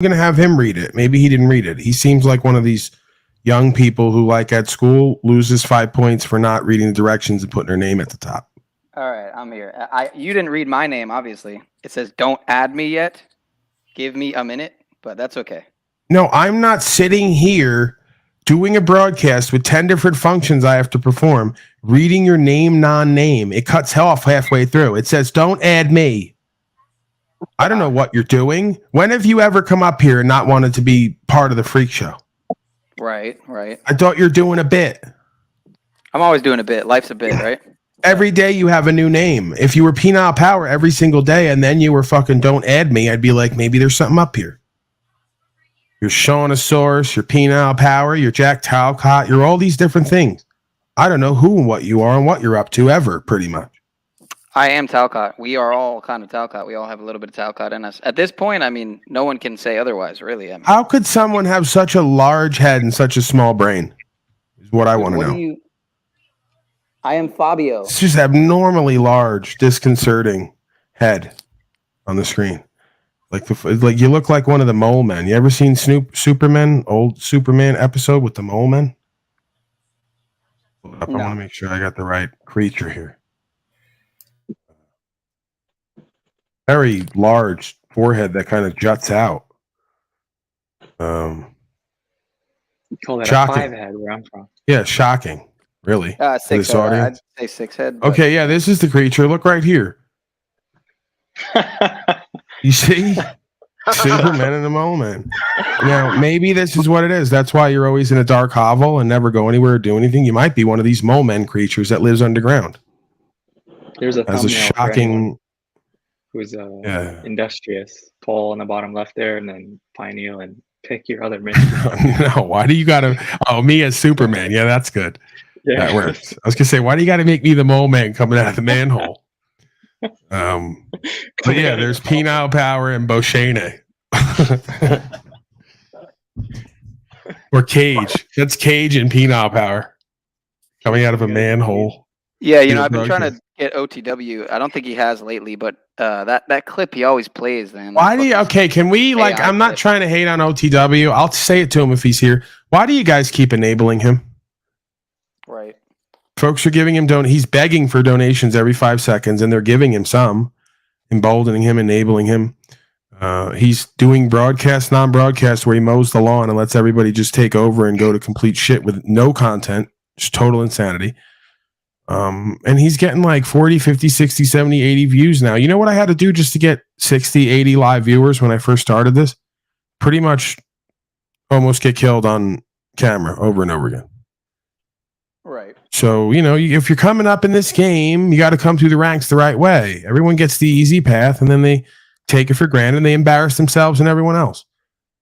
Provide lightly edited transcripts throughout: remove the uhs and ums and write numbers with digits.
going to have him read it. Maybe he didn't read it. He seems like one of these young people who, like at school, loses 5 points for not reading the directions and putting their name at the top. All right, I'm here. You didn't read my name, obviously. It says, don't add me yet. Give me a minute, but that's okay. No, I'm not sitting here doing a broadcast with 10 different functions I have to perform, reading your name, non-name. It cuts off halfway through. It says, don't add me. I don't know what you're doing. When have you ever come up here and not wanted to be part of the freak show? Right. I thought you're doing a bit. I'm always doing a bit. Life's a bit, right? Every day you have a new name. If you were Penile Power every single day and then you were fucking don't add me, I'd be like, maybe there's something up here. You're Shaunosaurus, you're Penile Power, you're Jack Talcott, you're all these different things. I don't know who and what you are and what you're up to ever, pretty much. I am Talcott. We are all kind of Talcott. We all have a little bit of Talcott in us. At this point, I mean, no one can say otherwise, really. I mean, how could someone have such a large head and such a small brain? Is what I want to know. I am Fabio. It's just abnormally large, disconcerting head on the screen. Like you look like one of the Mole Men. You ever seen Superman, old Superman episode with the Mole Men? No. I want to make sure I got the right creature here. Very large forehead that kind of juts out. You call that shocking. A 5-head where I'm from. Yeah, shocking. Really? 6 head. I'd say 6 head. But... Okay, yeah, this is the creature. Look right here. You see? Superman and the Mole Man. Now, maybe this is what it is. That's why you're always in a dark hovel and never go anywhere or do anything. You might be one of these Mole Men creatures that lives underground. There's a thumbnail shocking... who's industrious. Paul on the bottom left there, and then Pineal, and pick your other mission. No, why do you gotta... Oh, me as Superman. Yeah, that's good. Yeah. That works. I was gonna say, why do you gotta make me the Mole Man coming out of the manhole? But yeah, there's Penile Power and Boshane. Or Cage. That's Cage and Penile Power coming out of a manhole. Yeah, I've been trying to get OTW. I don't think he has lately, but that clip he always plays, man. Why do you? Okay, can we I'm not trying to hate on OTW. I'll say it to him if he's here. Why do you guys keep enabling him? Right. Folks are giving him he's begging for donations every 5 seconds, and they're giving him some, emboldening him, enabling him. He's doing broadcast, non-broadcast, where he mows the lawn and lets everybody just take over and go to complete shit with no content, just total insanity. And he's getting like 40, 50, 60, 70, 80 views now. You know what I had to do just to get 60, 80 live viewers when I first started this? Pretty much almost get killed on camera over and over again. Right. So, if you're coming up in this game, you got to come through the ranks the right way. Everyone gets the easy path, and then they take it for granted, and they embarrass themselves and everyone else.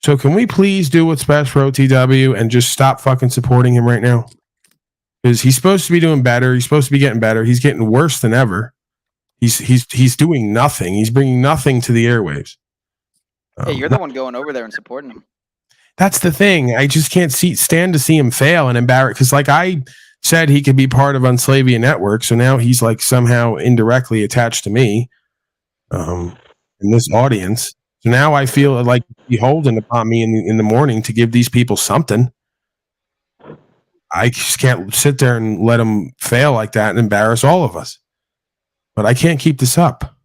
So can we please do what's best for OTW and just stop fucking supporting him right now? Because he's supposed to be doing better. He's supposed to be getting better. He's getting worse than ever. He's doing nothing. He's bringing nothing to the airwaves. Hey, you're the one going over there and supporting him. That's the thing. I just can't stand to see him fail and embarrass. Because I said he could be part of Unslavia Network, so now he's like somehow indirectly attached to me in this audience. So now I feel like beholden upon me in the morning to give these people something. I just can't sit there and let him fail like that and embarrass all of us. But I can't keep this up.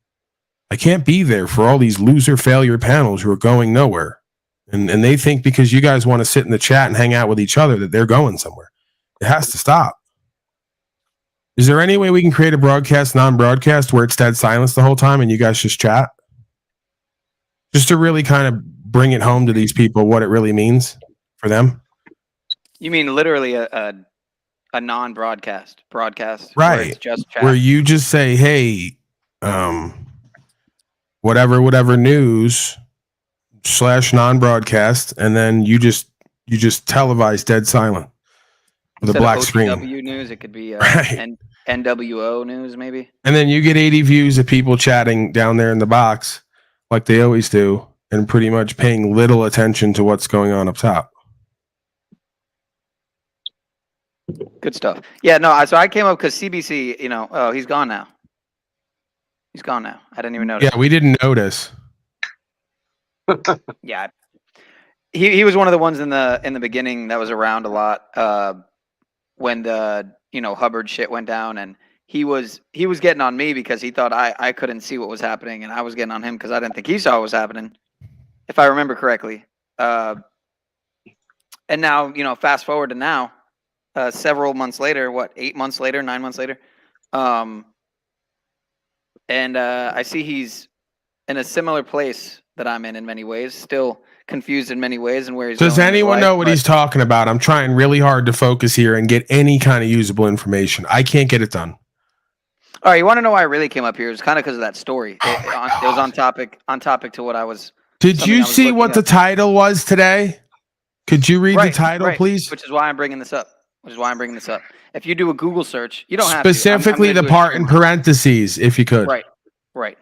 I can't be there for all these loser failure panels who are going nowhere. And they think because you guys want to sit in the chat and hang out with each other that they're going somewhere. It has to stop. Is there any way we can create a broadcast, non-broadcast, where it's dead silence the whole time and you guys just chat? Just to really kind of bring it home to these people what it really means for them. You mean literally a non-broadcast broadcast, right? Where it's just chat. Where you just say, "Hey, whatever news / non-broadcast," and then you just televise dead silent with a black screen. OTW news, it could be right. NWO news, maybe. And then you get 80 views of people chatting down there in the box, like they always do, and pretty much paying little attention to what's going on up top. Good stuff. Yeah, no, so I came up because CBC, he's gone now. He's gone now. I didn't even notice. Yeah, we didn't notice. Yeah, he was one of the ones in the beginning that was around a lot when the Hubbard shit went down, and he was getting on me because he thought I couldn't see what was happening, and I was getting on him because I didn't think he saw what was happening, if I remember correctly. And now, fast forward to now, several months later, 8 months later, 9 months later, and I see he's in a similar place that I'm in many ways, still confused in many ways, and where he's Does going in his anyone life, know what he's talking about? I'm trying really hard to focus here and get any kind of usable information. I can't get it done. All right, you want to know why I really came up here? It was kind of because of that story. It was on topic to what I was. Did you see what the title was today? Could you read the title, please? Which is why I'm bringing this up. If you do a Google search, you don't have specifically I'm the part in parentheses, if you could. Right.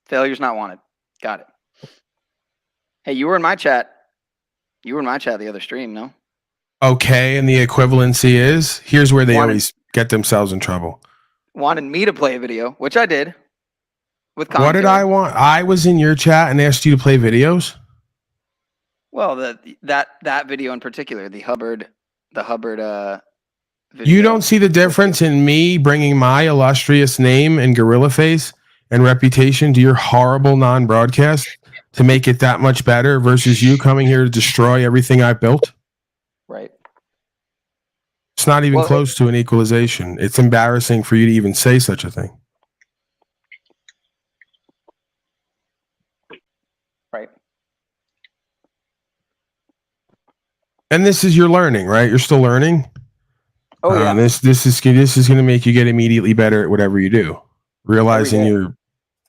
Failures not wanted. Got it. Hey, you were in my chat. The other stream, no? Okay, and the equivalency is here's where they always get themselves in trouble. Wanted me to play a video, which I did. With commentary. What did I want? I was in your chat and asked you to play videos. Well, that video in particular, the Hubbard video. You don't see the difference in me bringing my illustrious name and gorilla face and reputation to your horrible non-broadcast to make it that much better versus you coming here to destroy everything I built? Right. It's not even close to an equalization. It's embarrassing for you to even say such a thing. Right. And this is your learning, right? You're still learning. Oh yeah. This is going to make you get immediately better at whatever you do, realizing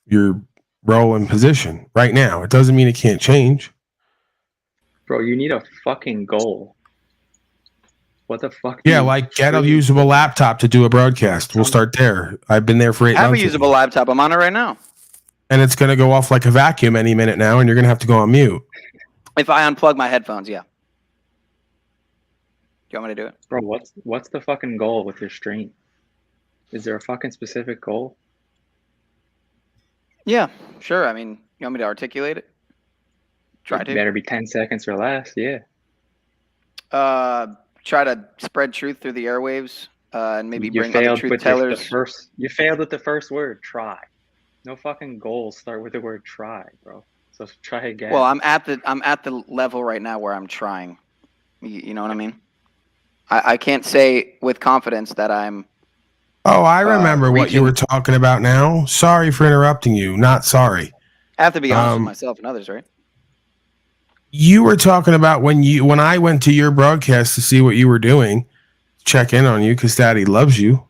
your role and position right now. It doesn't mean it can't change. Bro, you need a fucking goal. What the fuck? Yeah, like get a usable laptop to do a broadcast. We'll start there. I've been there for 8 months. I have a usable laptop. I'm on it right now. And it's going to go off like a vacuum any minute now, and you're going to have to go on mute. If I unplug my headphones, yeah. Do you want me to do it? Bro, what's the fucking goal with your stream? Is there a fucking specific goal? Yeah, sure. I mean, you want me to articulate it? Try to. Better be 10 seconds or less, yeah. Try to spread truth through the airwaves, and maybe bring other truth tellers. You failed with the first word, try. No fucking goals start with the word try, bro. So try again. Well, I'm at the level right now where I'm trying. You know what I mean? I can't say with confidence that I'm. Oh, I remember what you were talking about now. Sorry for interrupting you. Not sorry. I have to be honest with myself and others, right? You were talking about when I went to your broadcast to see what you were doing, check in on you because Daddy loves you,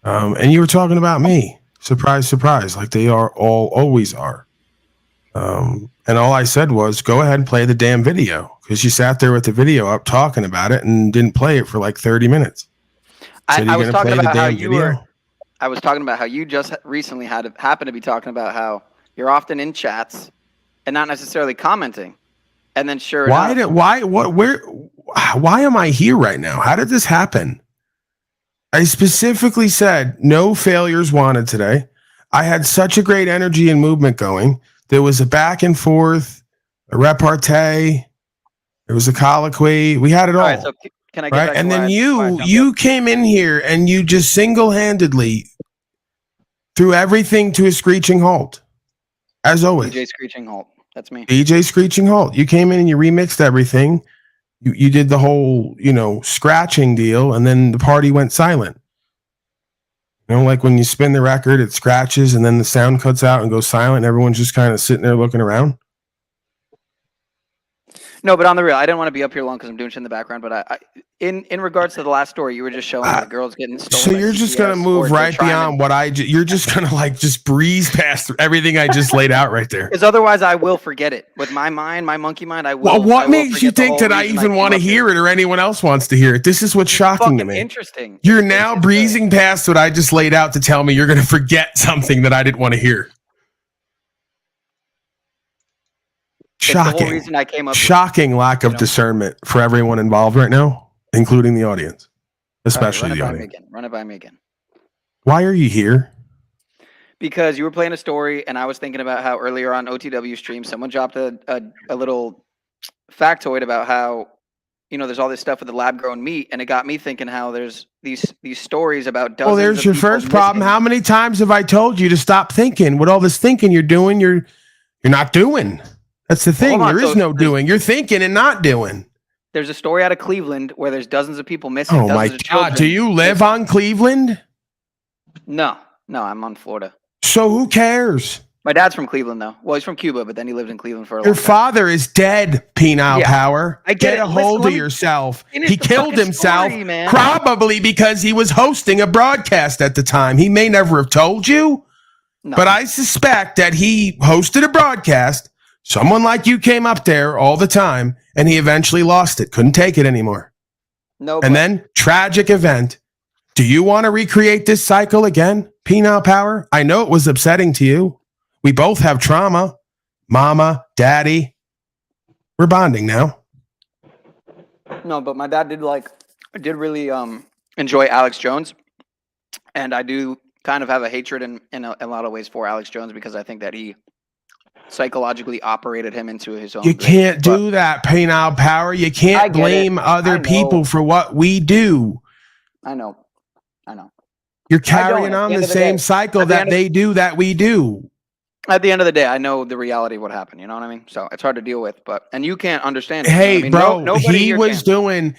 and you were talking about me. Surprise, surprise, like they always are. And all I said was, go ahead and play the damn video because you sat there with the video up talking about it and didn't play it for like 30 minutes. I was talking about how you were. I was talking about how you just recently happened to be talking about how you're often in chats and not necessarily commenting. And then why am I here right now? How did this happen? I specifically said no failures wanted today. I had such a great energy and movement going. There was a back and forth, a repartee. There was a colloquy. We had it all. Right, so can I get back and then you came in here and you just single-handedly threw everything to a screeching halt. As always. DJ Screeching Halt. That's me. DJ Screeching Halt. You came in and you remixed everything. You did the whole, scratching deal, and then the party went silent. Like when you spin the record, it scratches, and then the sound cuts out and goes silent, and everyone's just kind of sitting there looking around. No, but on the real, I didn't want to be up here long because I'm doing shit in the background. But in regards to the last story, you were just showing the girls getting stolen. So you're just gonna move right beyond what you're just gonna just breeze past everything I just laid out right there. Because otherwise, I will forget it. With my mind, my monkey mind, I will. Well, what makes you think that I even want to hear it or anyone else wants to hear it? This is what's shocking to me. Interesting. You're now breezing past what I just laid out to tell me you're gonna forget something that I didn't want to hear. Shocking. The whole reason I came up Shocking lack of discernment for everyone involved right now, including the audience, especially the audience. Run it by me again. Why are you here? Because you were playing a story, and I was thinking about how earlier on OTW stream, someone dropped a little factoid about how, there's all this stuff with the lab grown meat, and it got me thinking how there's these stories about dozens. Well, there's your first problem. How many times have I told you to stop thinking? With all this thinking you're doing, you're not doing. That's the thing. There is no doing. You're thinking and not doing. There's a story out of Cleveland where there's dozens of people missing. Oh my God! Do you live on Cleveland? No, I'm on Florida. So who cares? My dad's from Cleveland, though. Well, he's from Cuba, but then he lived in Cleveland for a long time. Your father is dead, penile power. I get a hold of yourself. He killed himself, story, probably because he was hosting a broadcast at the time. He may never have told you, but I suspect that he hosted a broadcast. Someone like you came up there all the time, and he eventually lost it. Couldn't take it anymore. No. And then, tragic event. Do you want to recreate this cycle again, penile power? I know it was upsetting to you. We both have trauma. Mama, daddy. We're bonding now. No, but my dad did really enjoy Alex Jones. And I do kind of have a hatred in a lot of ways for Alex Jones because I think that he psychologically operated him into his own. You can't do that, penile power. You can't blame other people for what we do. I know. You're carrying on the same cycle that they do, that we do. At the end of the day, I know the reality of what happened. You know what I mean? So it's hard to deal with, and you can't understand it. Hey, I mean, bro, he was doing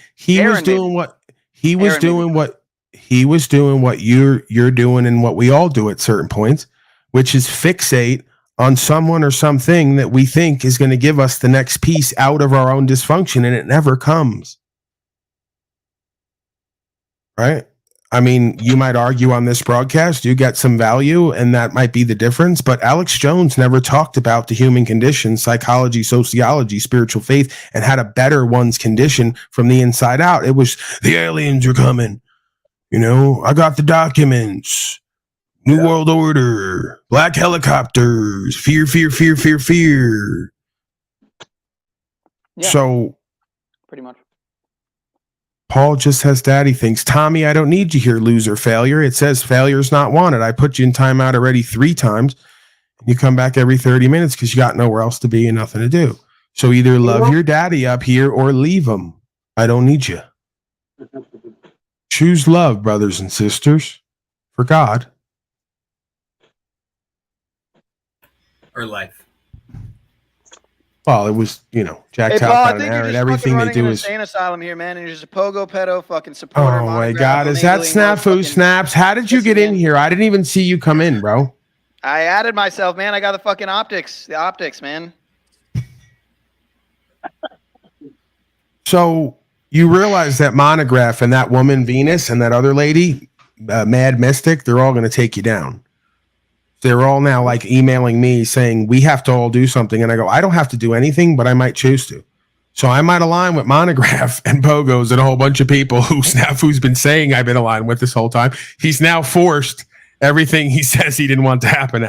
what you're doing and what we all do at certain points, which is fixate on someone or something that we think is going to give us the next piece out of our own dysfunction, and it never comes. Right? I mean, you might argue on this broadcast, you get some value, and that might be the difference. But Alex Jones never talked about the human condition, psychology, sociology, spiritual faith, and how to better one's condition from the inside out. It was the aliens are coming. I got the documents. New World Order. Black helicopters. Fear, fear, fear, fear, fear. Yeah, so, pretty much. Paul just has daddy thinks, Tommy, I don't need you here, loser, failure. It says failure's not wanted. I put you in timeout already 3 times. You come back every 30 minutes because you got nowhere else to be and nothing to do. So either love your daddy up here or leave him. I don't need you. Choose love, brothers and sisters, for God. Or life. Well, it was, Jack Talcott and Aaron. Everything they do is insane asylum here, man. And you're just a pogo pedo fucking supporter. Oh my God, is that Snafu Snaps? How did you get in here? I didn't even see you come in, bro. I added myself, man. I got the fucking optics. The optics, man. So you realize that Monograph and that woman Venus and that other lady, Mad Mystic, they're all going to take you down. They're all now emailing me saying we have to all do something. And I go, I don't have to do anything, but I might choose to. So I might align with Monograph and Pogos and a whole bunch of people who Snafu's been saying I've been aligned with this whole time. He's now forced everything he says he didn't want to happen.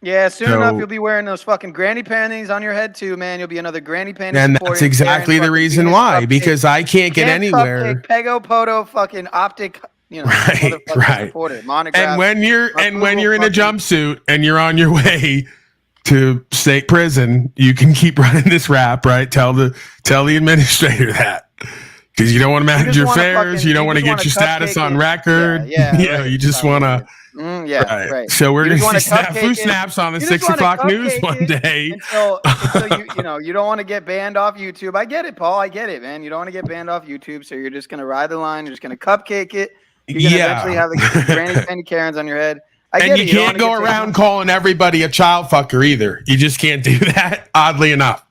Yeah, soon enough you'll be wearing those fucking granny panties on your head too, man. You'll be another granny panty. And that's exactly the reason why, because I can't get anywhere. Pego Poto fucking optic. Right. And when you're in a jumpsuit and you're on your way to state prison, you can keep running this rap, right? Tell the administrator that, because you don't want to manage your affairs, you don't want to get your status on record. You just want to. Right. So we're gonna see Snafu Snaps on the 6 o'clock news one day. Until you don't want to get banned off YouTube. I get it, Paul. I get it, man. You don't want to get banned off YouTube, so you're just gonna ride the line. You're just gonna cupcake it. You're going to eventually have the granny penny Karens on your head. And you can't go around calling everybody a child fucker either. You just can't do that, oddly enough.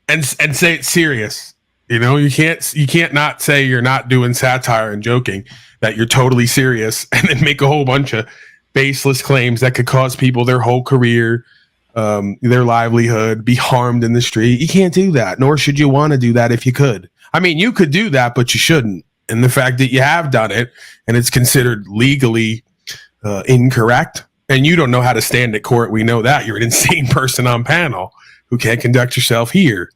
And say it's serious. You can't not say you're not doing satire and joking, that you're totally serious, and then make a whole bunch of baseless claims that could cause people their whole career, their livelihood, be harmed in the street. You can't do that, nor should you want to do that if you could. I mean, you could do that, but you shouldn't. And the fact that you have done it and it's considered legally incorrect, and you don't know how to stand at court. We know that. You're an insane person on panel who can't conduct yourself here.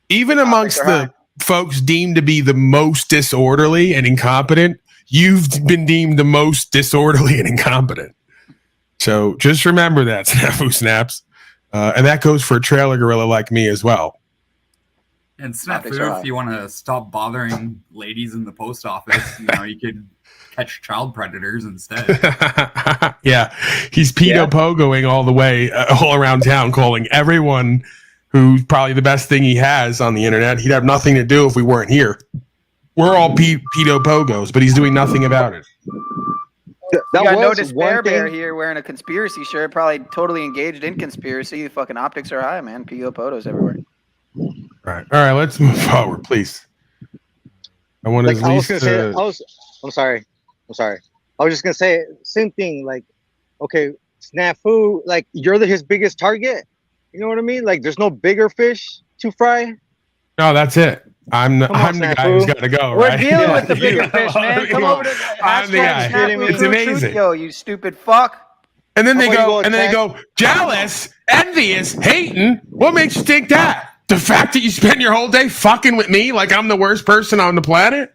Even amongst the folks deemed to be the most disorderly and incompetent, you've been deemed the most disorderly and incompetent. So just remember that, Snafu Snaps. And that goes for a trailer gorilla like me as well. And Snafu, Optics are high. if you want to stop bothering ladies in the post office, you could catch child predators instead. Yeah, he's pedo-pogoing all the way, all around town, calling everyone who's probably the best thing he has on the internet. He'd have nothing to do if we weren't here. We're all pedo-pogos, but he's doing nothing about it. You got No Despair Bear here wearing a conspiracy shirt, probably totally engaged in conspiracy. The fucking optics are high, man. PO Potos everywhere. All right, let's move forward, please. I want like, at least. I'm sorry. I was just gonna say same thing. Like, okay, Snafu, like you're his biggest target. You know what I mean? Like, there's no bigger fish to fry. No, that's it. I'm the guy who's got to go. We're right? dealing with the bigger fish, man. Come over to I'm the guy. It's amazing. Yo, you stupid fuck. And then they go, jealous, envious, hating. What makes you think that? The fact that you spend your whole day fucking with me like I'm the worst person on the planet?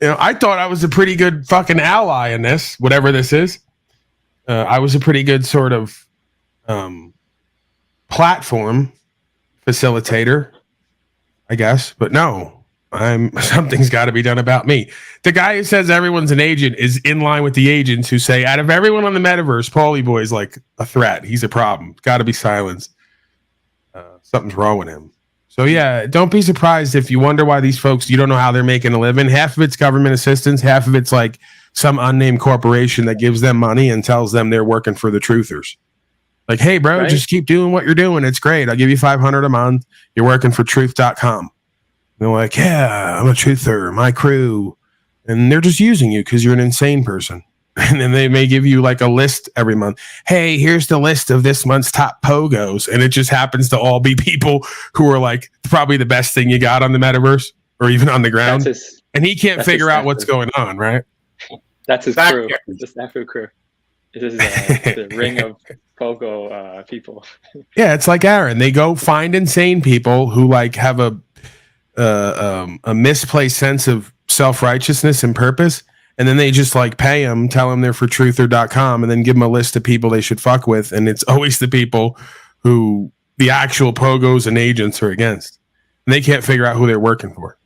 I thought I was a pretty good fucking ally in this, whatever this is. I was a pretty good sort of platform facilitator, I guess. But no, something's got to be done about me. The guy who says everyone's an agent is in line with the agents who say, out of everyone on the metaverse, Paulie Boy's like a threat. He's a problem. Got to be silenced. Something's wrong with him. So yeah, don't be surprised if you wonder why these folks, you don't know how they're making a living. Half of it's government assistance. Half of it's like some unnamed corporation that gives them money and tells them they're working for the truthers. Like, hey, bro, right? Just keep doing what you're doing. It's great. I'll give you $500 a month. You're working for truth.com. And they're like, yeah, I'm a truther, my crew. And they're just using you because you're an insane person. And then they may give you like a list every month. Hey, here's the list of this month's top pogos. And it just happens to all be people who are like probably the best thing you got on the metaverse or even on the ground. And he can't figure out what's going on, right? That's his crew. The Snafu crew. This is the ring of pogo people. Yeah, it's like Aaron. They go find insane people who like have a misplaced sense of self-righteousness and purpose. And then they just like pay them, tell them they're for truther.com, and then give them a list of people they should fuck with. And it's always the people who the actual pogos and agents are against. And they can't figure out who they're working for.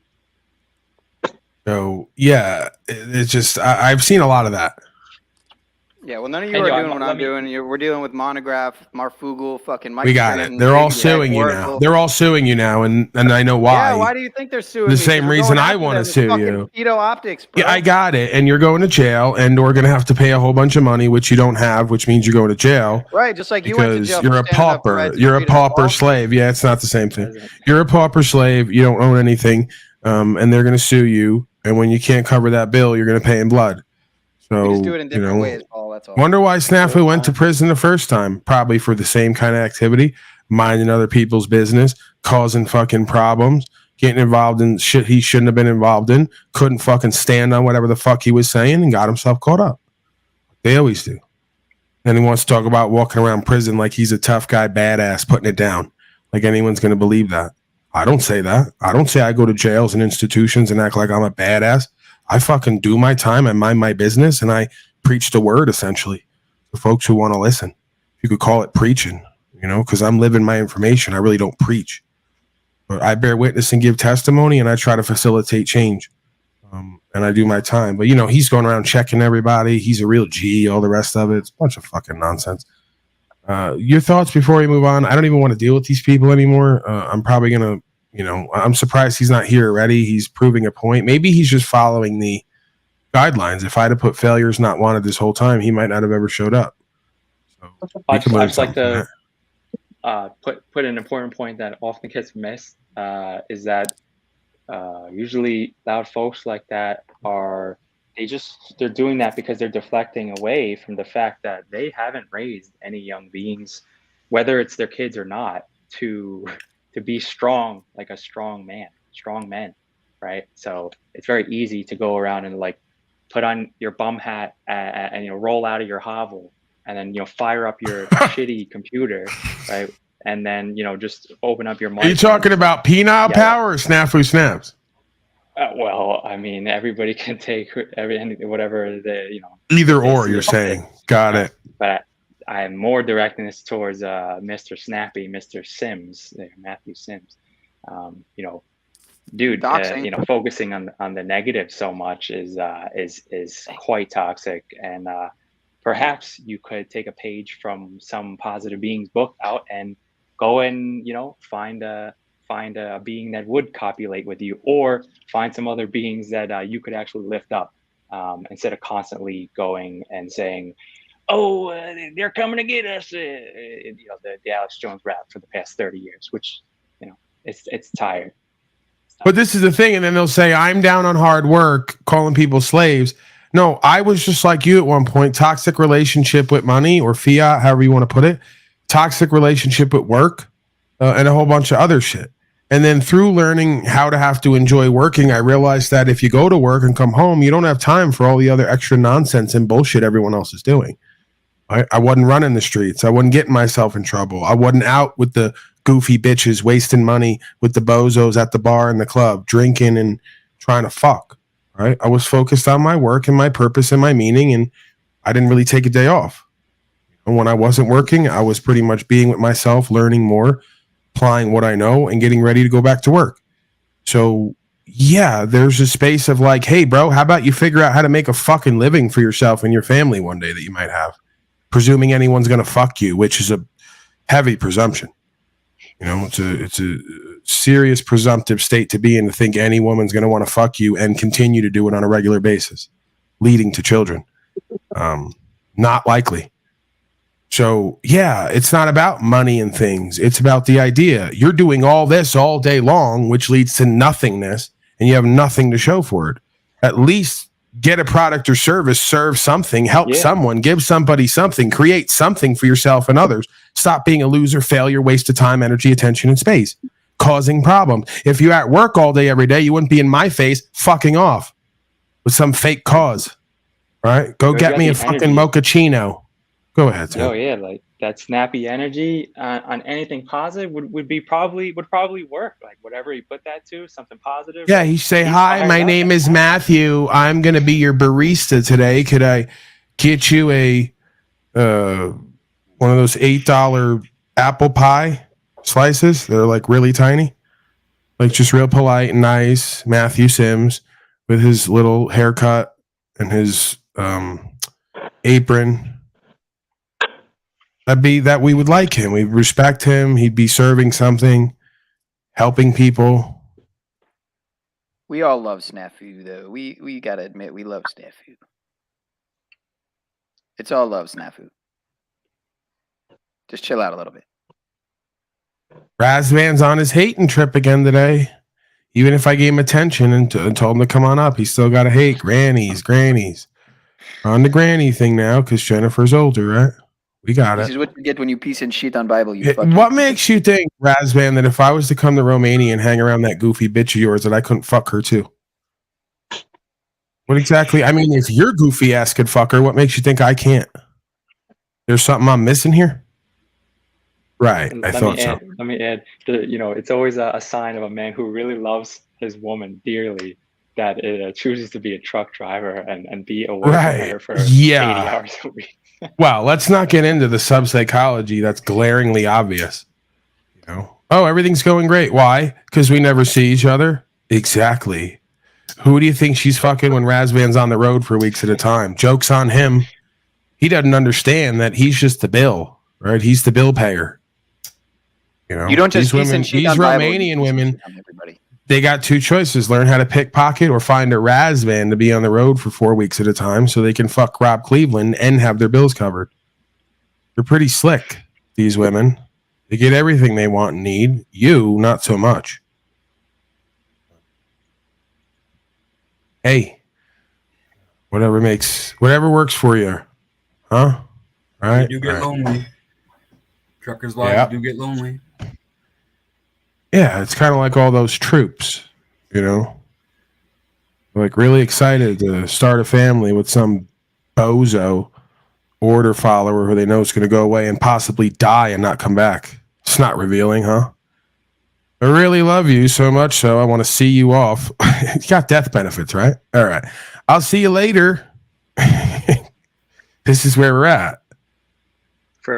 So, yeah, it's just, I've seen a lot of that. Yeah, well, none of you are doing what I'm doing. We're dealing with Monograph, Marfugel, fucking Mike. We got it. They're all suing you now. They're all suing you now, and I know why. Yeah, why do you think they're suing the same reason I want to sue you. Pedo optics, bro. Yeah, I got it. And you're going to jail, and we're going to have to pay a whole bunch of money, which you don't have, which means you're going to jail. Right, just like you went to jail. You're a pauper. You're a pauper slave. Yeah, it's not the same thing. You're a pauper slave. You don't own anything, and they're going to sue you. And when you can't cover that bill, you're going to pay in blood. So, we just do it in different ways, Paul. That's all. Wonder why Snafu went to prison the first time. Probably for the same kind of activity, minding other people's business, causing fucking problems, getting involved in shit he shouldn't have been involved in, couldn't fucking stand on whatever the fuck he was saying, and got himself caught up. They always do. And he wants to talk about walking around prison like he's a tough guy, badass, putting it down. Like anyone's going to believe that. I don't say that. I don't say I go to jails and institutions and act like I'm a badass. I fucking do my time and mind my business, and I preach the word, essentially, to folks who want to listen. You could call it preaching, because I'm living my information. I really don't preach. But I bear witness and give testimony, and I try to facilitate change. And I do my time. But, he's going around checking everybody. He's a real G, all the rest of it. It's a bunch of fucking nonsense. Your thoughts before we move on? I don't even want to deal with these people anymore. I'm probably going to, I'm surprised he's not here already. He's proving a point. Maybe he's just following the guidelines. If I'd have put failures not wanted this whole time, he might not have ever showed up. So I'd just like to put an important point that often gets missed is that usually loud folks like that they're doing that because they're deflecting away from the fact that they haven't raised any young beings, whether it's their kids or not, to be strong, like a strong men, right? So it's very easy to go around and like put on your bum hat and roll out of your hovel and then fire up your shitty computer, right? And then just open up your mic. Are you talking about penile power or Snafu Snaps? Well, I mean, everybody can take whatever Either or, you're saying. Got it. But I'm more directing this towards Mr. Snappy, Mr. Sims, Matthew Sims. You know, dude, Doxing. you know, focusing on the negative so much is quite toxic. And perhaps you could take a page from some Positive Beings book out and go and, you know, find a being that would copulate with you, or find some other beings that you could actually lift up, instead of constantly going and saying, "Oh, they're coming to get us." You know, the Alex Jones rap for the past 30 years, which, you know, it's tired. But this is the thing, and then they'll say, I'm down on hard work, calling people slaves. No, I was just like you at one point, toxic relationship with money or fiat, however you want to put it, toxic relationship with work, and a whole bunch of other shit. And then through learning how to have to enjoy working, I realized that if you go to work and come home, you don't have time for all the other extra nonsense and bullshit everyone else is doing. I wasn't running the streets. I wasn't getting myself in trouble. I wasn't out with the goofy bitches wasting money with the bozos at the bar and the club, drinking and trying to fuck. Right? I was focused on my work and my purpose and my meaning, and I didn't really take a day off. And when I wasn't working, I was pretty much being with myself, learning more, applying what I know, and getting ready to go back to work. So yeah, there's a space of like, hey, bro, how about you figure out how to make a fucking living for yourself and your family one day that you might have? Presuming anyone's going to fuck you, which is a heavy presumption. You know, it's a serious presumptive state to be in, to think any woman's going to want to fuck you and continue to do it on a regular basis, leading to children. Not likely. So yeah, it's not about money and things. It's about the idea. You're doing all this all day long, which leads to nothingness, and you have nothing to show for it. At least get a product or service, serve something, help someone, give somebody something, create something for yourself and others. Stop being a loser, failure, waste of time, energy, attention, and space, causing problems. If you're at work all day, every day, you wouldn't be in my face fucking off with some fake cause. All right? Go get me a fucking mochaccino. Go ahead, Tim. Oh yeah, like that snappy energy on anything positive would probably work. Like whatever you put that to, something positive. Yeah, you say, "Hi, my name is Matthew. I'm going to be your barista today. Could I get you a one of those $8 apple pie slices? They're like really tiny, like just real polite and nice." Matthew Sims with his little haircut and his apron. That'd be that we would like him. We respect him. He'd be serving something, helping people. We all love snafu, though. We gotta admit, we love snafu. It's all love, snafu. Just chill out a little bit. Razvan's on his hating trip again today. Even if I gave him attention and told him to come on up, he still got to hate grannies. On the granny thing now, because Jennifer's older, right? We got it. This is what you get when you piece and shit on Bible. What makes you think, Razvan, that if I was to come to Romania and hang around that goofy bitch of yours, that I couldn't fuck her too? What exactly? I mean, if your goofy ass could fuck her, what makes you think I can't? There's something I'm missing here? Right. I thought so. Let me add, it's always a sign of a man who really loves his woman dearly that chooses to be a truck driver and be away from her for 80 hours a week. Well, let's not get into the sub-psychology that's glaringly obvious. You know? Oh, everything's going great. Why? Because we never see each other? Exactly. Who do you think she's fucking when Razvan's on the road for weeks at a time? Joke's on him. He doesn't understand that he's just the bill, right? He's the bill payer. You know, you don't just piece and shit on Bible. These Romanian women, they got two choices: learn how to pickpocket or find a Razvan to be on the road for 4 weeks at a time so they can fuck Rob Cleveland and have their bills covered. They're pretty slick, these women. They get everything they want and need. You, not so much. Hey, whatever works for you. Huh? All right. You do get lonely. Truckers' lives do get lonely. Yeah, it's kind of like all those troops, you know, like really excited to start a family with some bozo order follower who they know is going to go away and possibly die and not come back. It's not revealing, huh? I really love you so much so I want to see you off. You got death benefits, right? All right. I'll see you later. This is where we're at.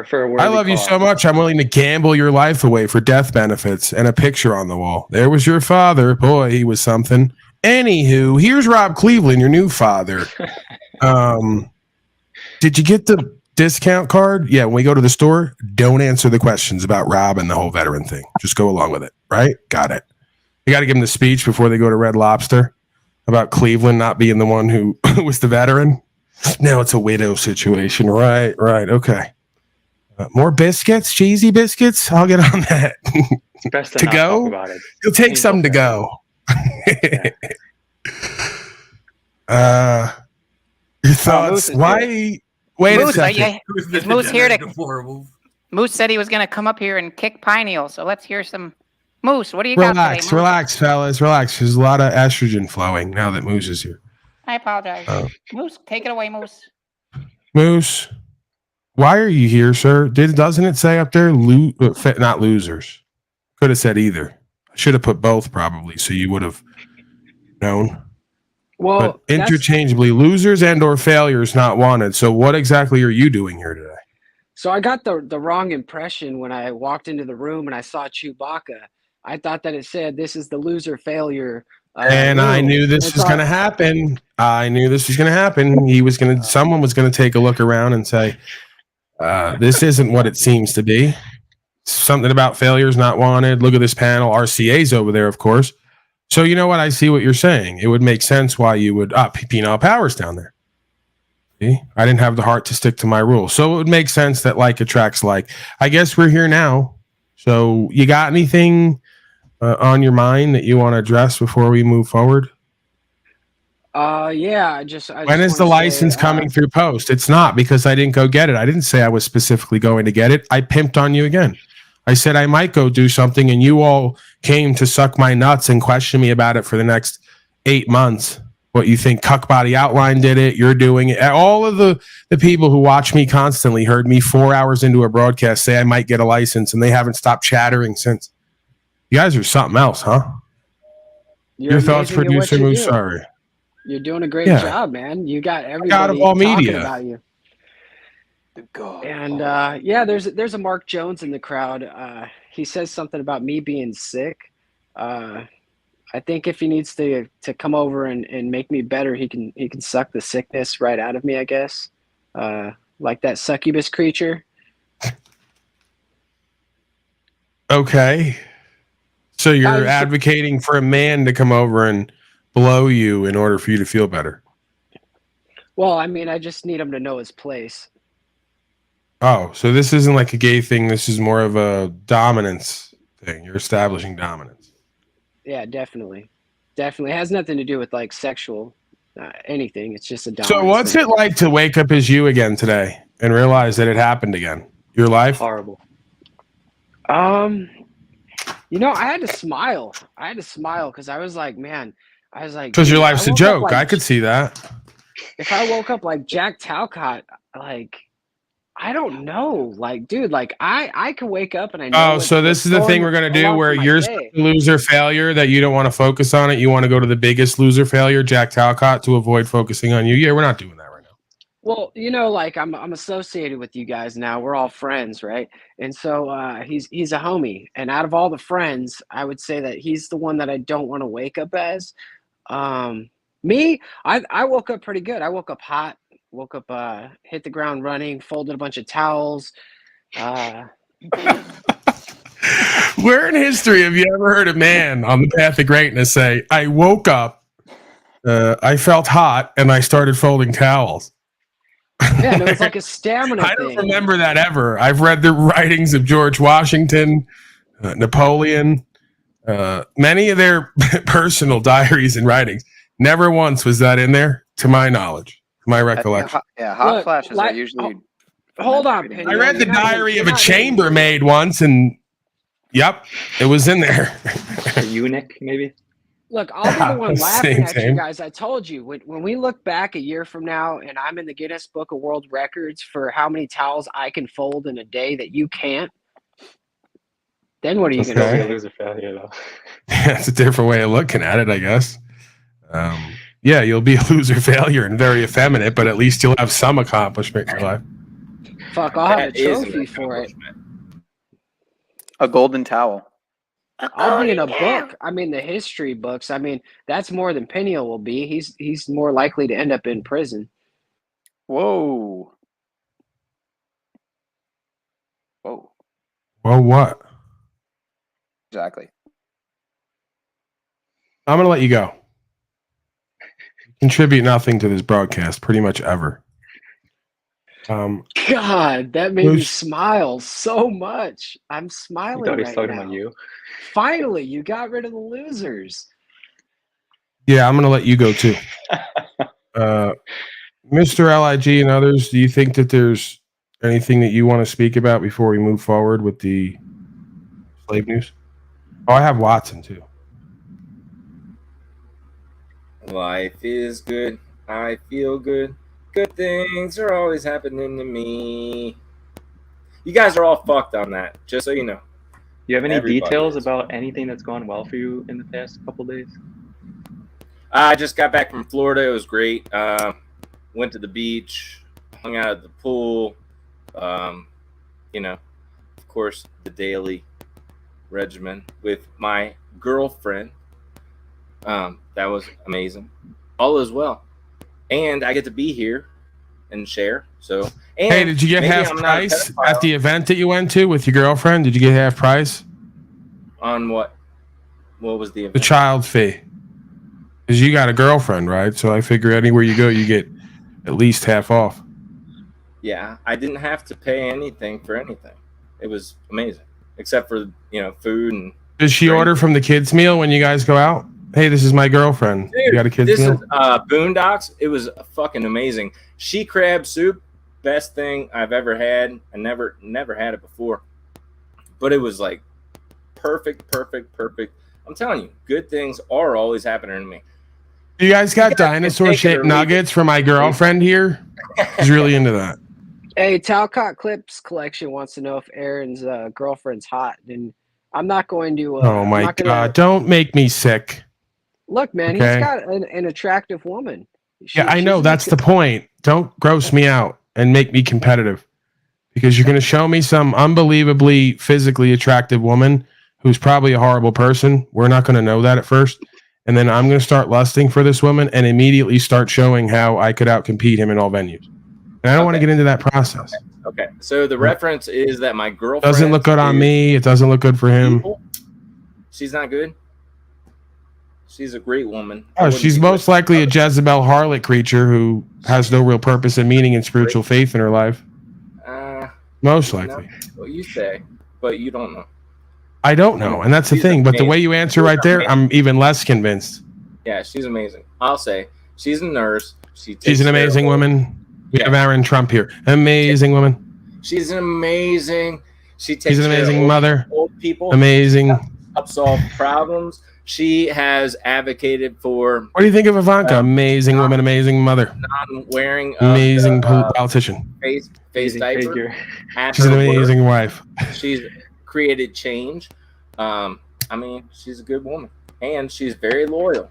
for a worthy I love you cause. so much. I'm willing to gamble your life away for death benefits and a picture on the wall. There was your father. Boy, he was something. Anywho, here's Rob Cleveland, your new father. Did you get the discount card? Yeah, when we go to the store, don't answer the questions about Rob and the whole veteran thing. Just go along with it, right? Got it. You got to give them the speech before they go to Red Lobster about Cleveland not being the one who was the veteran. Now it's a widow situation. Right, okay. More biscuits, cheesy biscuits. I'll get on that. It's best to To not go? talk about it. You'll take Painful some to thing. go. Yeah. Your Moose thoughts? is Why? Wait Moose, a second. Who's is Moose here to- deplorable? Moose said he was going to come up here and kick Pineal, so let's hear some. Moose, what do you got today, Moose? Relax, fellas. Relax. There's a lot of estrogen flowing now that Moose is here. I apologize. Oh. Moose, take it away, Moose. Moose, why are you here, sir? Doesn't it say up there, not losers? Could have said either. I should have put both probably, so you would have known. Well, But interchangeably, losers and or failures not wanted. So what exactly are you doing here today? so I got the wrong impression when I walked into the room and I saw Chewbacca. I thought that it said this is the loser failure. And I room. knew this And was so going to happen. Someone was going to take a look around and say, this isn't what it seems to be. Something about failures not wanted. Look at this panel. RCA's over there, of course. So you know what? I see what you're saying. It would make sense why you would Penal Power's down there. See? I didn't have the heart to stick to my rules. So it would make sense that like attracts like. I guess we're here now. So you got anything on your mind that you want to address before we move forward? Yeah, I just When is the license coming through post? It's not, because I didn't go get it. I didn't say I was specifically going to get it. I pimped on you again. I said I might go do something, and you all came to suck my nuts and question me about it for the next 8 months. What you think Cuckbody Outline did it, you're doing it. All of the people who watch me constantly heard me 4 hours into a broadcast say I might get a license, and they haven't stopped chattering since. You guys are something else, huh? Your thoughts, producer Moose? Sorry. You're doing a great Yeah. job, man. You got everybody God of all talking media. about you. And yeah, there's a Mark Jones in the crowd. He says something about me being sick. I think if he needs to come over and make me better, he can suck the sickness right out of me, I guess. Like that succubus creature. Okay. So you're Guys, advocating for a man to come over and blow you in order for you to feel better. Well, I mean, I just need him to know his place. Oh, so this isn't like a gay thing. This is more of a dominance thing. You're establishing dominance. Yeah, definitely. Definitely. It has nothing to do with like sexual anything. It's just a dominance. So what's thing. it like to wake up as you again today and realize that it happened again? Your life? Horrible. You know, I had to smile. Because I was like, man, Because your dude, life's I a woke up joke. like- I could see that. If I woke up like Jack Talcott, like, I don't know. Like, dude, like I can wake up and I know. Oh, what's- so this what's is the thing going we're going to do along where for my you're day. such a loser failure that you don't want to focus on it. You want to go to the biggest loser failure, Jack Talcott, to avoid focusing on you. Yeah, we're not doing that right now. Well, you know, like I'm associated with you guys now. We're all friends, right? And so he's a homie. And out of all the friends, I would say that he's the one that I don't want to wake up as. Me, I woke up pretty good. I woke up hot. Woke up, hit the ground running, folded a bunch of towels. Where in history have you ever heard a man on the path of greatness say, I woke up, I felt hot, and I started folding towels? Yeah, and it was like a stamina I don't thing. remember that ever. I've read the writings of George Washington, Napoleon, many of their personal diaries and writings. Never once was that in there, to my knowledge, my recollection. Hot Look, flashes like- are usually. Hold on, Reading. Penny. I read the You're not gonna- diary you're of a not gonna- chambermaid once, and yep, it was in there. A eunuch, maybe. Look, I'll be the one laughing at Same. you guys. I told you when we look back a year from now and I'm in the Guinness Book of World Records for how many towels I can fold in a day that you can't, then what are you Okay. gonna Still be a say? loser failure though. That's a different way of looking at it, I guess. Yeah, you'll be a loser failure and very effeminate, but at least you'll have some accomplishment in your life. Fuck, I'll have a That is an trophy for it. accomplishment. A golden towel. I'll be in a book. I mean, the history books. I mean, that's more than Peniel will be. He's more likely to end up in prison. Whoa. Whoa. Well, what? Exactly. I'm going to let you go. Contribute nothing to this broadcast pretty much ever. God, that made me smile so much. I'm You smiling thought he's right talking now. about you? Finally, you got rid of the losers. Yeah, I'm going to let you go too. Mr. LIG and others, do you think that there's anything that you want to speak about before we move forward with the slave news? Oh, I have Watson too. Life is good. I feel good. Good things are always happening to me. You guys are all fucked on that, just so you know. Do you have any Everybody details is. about anything that's gone well for you in the past couple days? I just got back from Florida. It was great. Went to the beach, hung out at the pool. You know, of course, the daily regimen with my girlfriend. That was amazing. All is well. And I get to be here and share. So, and hey, did you get maybe half I'm not a price pedophile. at the event that you went to with your girlfriend? Did you get half price? On what? What was the event? The child fee. Because you got a girlfriend, right? So I figure anywhere you go, you get at least half off. Yeah, I didn't have to pay anything for anything. It was amazing, except for food and. Does she drink. order from the kids' meal when you guys go out? Hey, this is my girlfriend. Dude, you got a kids' this meal? is Boondocks. It was fucking amazing. She crab soup, best thing I've ever had. I never had it before, but it was like perfect. I'm telling you, good things are always happening to me. You guys got You guys can dinosaur take it or shaped leave nuggets for my girlfriend here? She's really into that. Hey, Talcott Clips Collection wants to know if Aaron's girlfriend's hot. And I'm not going to. Oh I'm my not gonna, God. Don't make me sick. Look, man, Okay. he's got an attractive woman. Yeah, I know. she's That's the point. Don't gross me out and make me competitive. Because you're going to show me some unbelievably physically attractive woman who's probably a horrible person. We're not going to know that at first. And then I'm going to start lusting for this woman and immediately start showing how I could outcompete him in all venues. And I don't want to get into that process. Okay, so the reference is that my girlfriend Doesn't look good on me. It doesn't look good for him. She's not good. She's a great woman. Oh, she's most likely a Jezebel harlot creature who has no real purpose and meaning and spiritual faith in her life. Most likely. What you say, but you don't know. I don't know, and that's the thing. But the way you answer right there, I'm even less convinced. Yeah, she's amazing. I'll say she's a nurse. She's an amazing woman. We have Aaron Trump here. Amazing woman. She's an amazing. She's an amazing mother. Old people. Amazing. Help solve problems. She has advocated for. What do you think of Ivanka? Amazing woman, amazing mother. Non-wearing. Amazing politician. Face diaper. She's an amazing wife. She's created change. I mean, she's a good woman, and she's very loyal.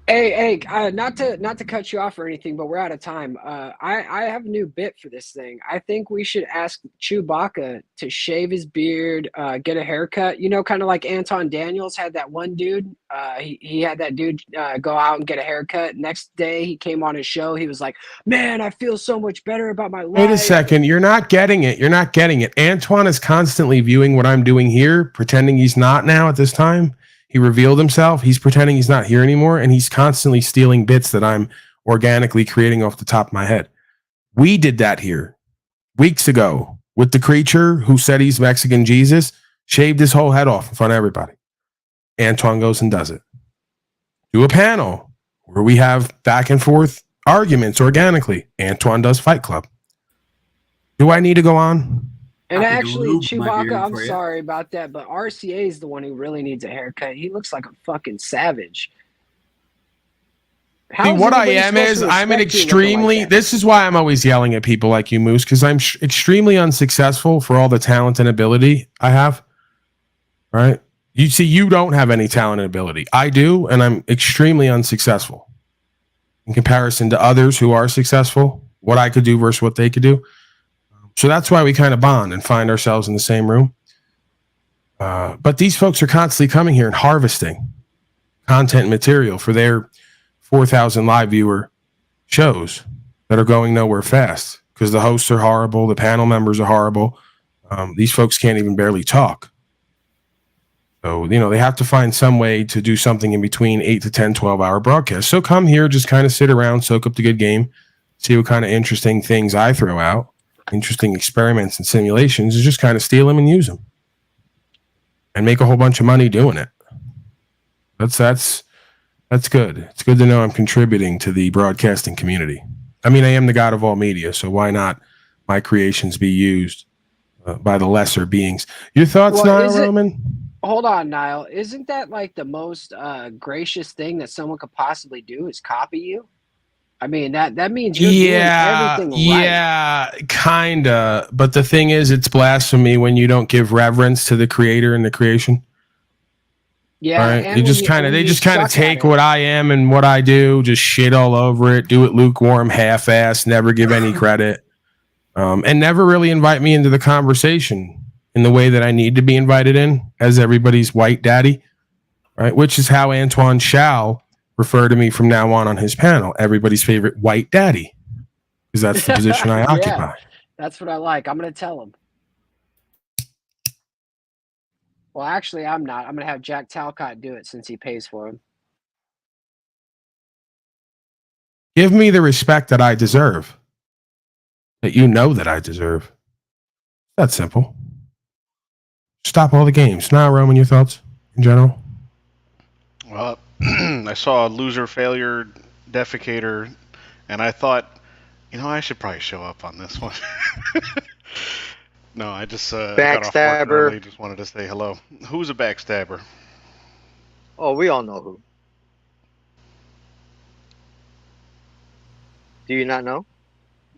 Hey, not to cut you off or anything, but we're out of time. I have a new bit for this thing. I think we should ask Chewbacca to shave his beard, get a haircut. You know, kind of like Anton Daniels had that one dude. He had that dude go out and get a haircut. Next day, he came on his show. He was like, "Man, I feel so much better about my life." Wait a second. You're not getting it. You're not getting it. Antoine is constantly viewing what I'm doing here, pretending he's not now at this time. He revealed himself. He's pretending he's not here anymore, and he's constantly stealing bits that I'm organically creating off the top of my head. We did that here weeks ago with the creature who said he's Mexican Jesus, shaved his whole head off in front of everybody. Antoine goes and does it. Do a panel where we have back and forth arguments organically. Antoine does Fight Club. Do I need to go on? And actually, Chewbacca, I'm sorry about that, but RCA is the one who really needs a haircut. He looks like a fucking savage. See, what I am is I'm an extremely, this is why I'm always yelling at people like you, Moose, because I'm extremely unsuccessful for all the talent and ability I have. Right? You see, you don't have any talent and ability. I do, and I'm extremely unsuccessful in comparison to others who are successful, what I could do versus what they could do. So that's why we kind of bond and find ourselves in the same room. But these folks are constantly coming here and harvesting content material for their 4,000 live viewer shows that are going nowhere fast because the hosts are horrible. The panel members are horrible. These folks can't even barely talk. So, they have to find some way to do something in between 8 to 10, 12-hour broadcasts. So come here, just kind of sit around, soak up the good game, see what kind of interesting things I throw out, interesting experiments and simulations, and just kind of steal them and use them. And make a whole bunch of money doing it. That's good. It's good to know I'm contributing to the broadcasting community. I mean, I am the god of all media, so why not my creations be used by the lesser beings? Your thoughts, Niall Roman? Hold on, Niall. Isn't that like the most gracious thing that someone could possibly do is copy you? I mean, that means you're doing everything right. Yeah, kinda. But the thing is, it's blasphemy when you don't give reverence to the creator and the creation. Yeah, right? and They just kind of take what I am and what I do, just shit all over it, do it lukewarm, half-ass, never give any credit, and never really invite me into the conversation in the way that I need to be invited in as everybody's white daddy, right? Which is how Antoine shall refer to me from now on his panel, everybody's favorite white daddy, because that's the position I occupy. That's what I like. I'm going to tell him. Well, actually, I'm not. I'm going to have Jack Talcott do it since he pays for him. Give me the respect that I deserve, that you know that I deserve. That's simple. Stop all the games. Now, Roman, your thoughts in general? Well, I saw a loser, failure, defecator, and I thought, I should probably show up on this one. No, I just got off work early. Just wanted to say hello. Who's a backstabber? Oh, we all know who. Do you not know?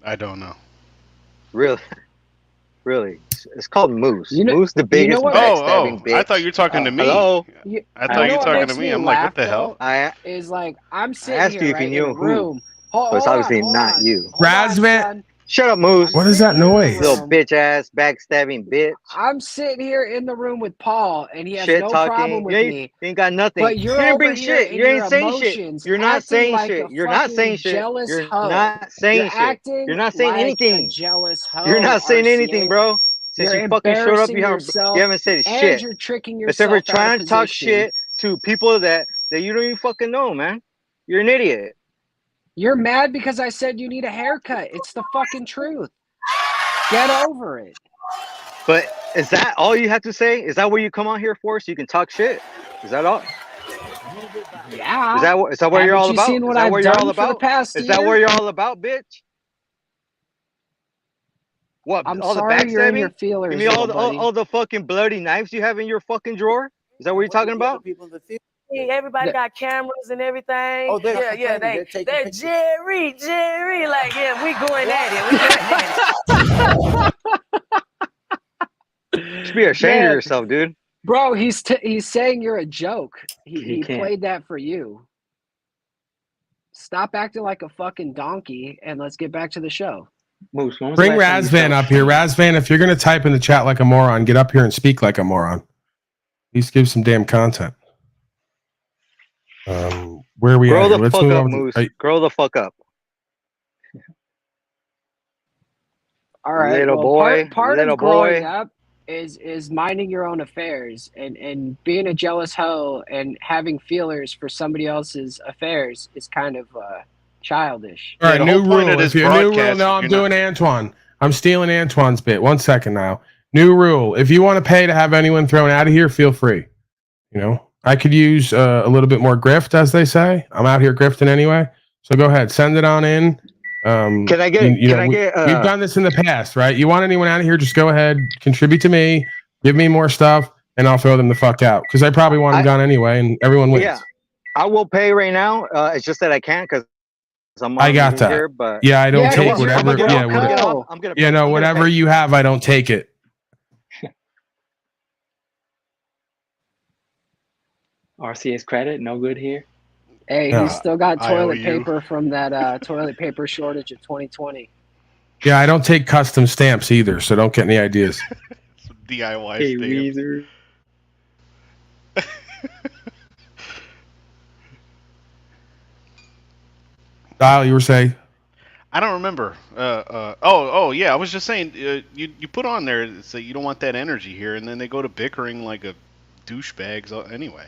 I don't know. Really? Really? It's called Moose. Moose, the biggest backstabbing bitch. I thought you were talking to me. Hello? I thought you were talking to me. I'm like, what the hell? Is like, I'm sitting here in a room. It's obviously not you. Razvan. Shut up, Moose. What is that noise? Little bitch ass backstabbing bitch. I'm sitting here in the room with Paul, and he has no problem with me. You ain't got nothing. But you didn't bring shit. You ain't saying shit. You're not saying shit. You're not saying shit. You're not saying shit. You're not saying anything. You're not saying anything, bro. Since you fucking showed up, you haven't said shit. You're tricking yourself. Except for trying to talk shit to people that you don't even fucking know, man. You're an idiot. You're mad because I said you need a haircut. It's the fucking truth. Get over it. But is that all you have to say? Is that what you come on here for? So you can talk shit? Is that all? Yeah. Is that what you're all about? Is that what you're all about? Is that what you're all about, bitch? What? I'm all sorry the backstabbing? you're in your feelers. Give me all the fucking bloody knives you have in your fucking drawer? Is that what you're talking about? Everybody got cameras and everything. Oh, they're Jerry, like, yeah, we going at it. You should be ashamed of yourself, dude. Bro, he's saying you're a joke. He played that for you. Stop acting like a fucking donkey and let's get back to the show. Moose, bring Razvan up here. Razvan, if you're going to type in the chat like a moron, get up here and speak like a moron. Please give some damn content. Where are we Grow at? the fuck up, Moose. Grow the fuck up. All right. Little boy. Part of growing up is minding your own affairs and being a jealous hoe and having feelers for somebody else's affairs is kind of childish. All right, new rule. No, I'm doing Antoine. I'm stealing Antoine's bit. 1 second now. New rule. If you want to pay to have anyone thrown out of here, feel free. I could use a little bit more grift, as they say. I'm out here grifting anyway. So go ahead, send it on in. Can I get? We've done this in the past, right? You want anyone out of here? Just go ahead, contribute to me, give me more stuff, and I'll throw them the fuck out because I probably want them gone anyway, and everyone wins. Yeah, I will pay right now. It's just that I can't because I'm. I got that. Here, but yeah, I don't take whatever. Whatever you have, I don't take it. RCS credit, no good here. Hey, he's still got toilet paper from that toilet paper shortage of 2020. Yeah, I don't take custom stamps either, so don't get any ideas. Some DIY Hey, stamp. Weezer. Dial, you were saying? I don't remember. Oh, yeah. I was just saying, you put on there say you don't want that energy here, and then they go to bickering like a douchebags. Anyway,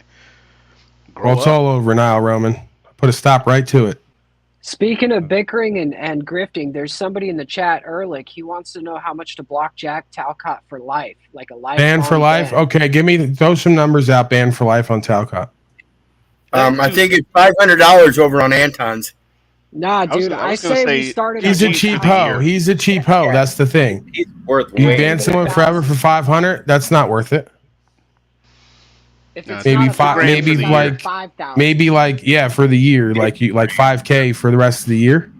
Well, it's all over, Nile Roman. Put a stop right to it. Speaking of bickering and grifting, there's somebody in the chat, Ehrlich. He wants to know how much to block Jack Talcott for life, like a life Ban for life. ban. Okay, throw some numbers out. Ban for life on Talcott. I think it's $500 over on Anton's. Nah, dude, I say we started. He's a cheap hoe. He's a cheap hoe. That's the thing. He's worth You way ban more. someone forever for 500. That's not worth it. If it's Maybe not a five. Maybe grand, like 5,000. maybe like yeah for the year. Like 5K for the rest of the year.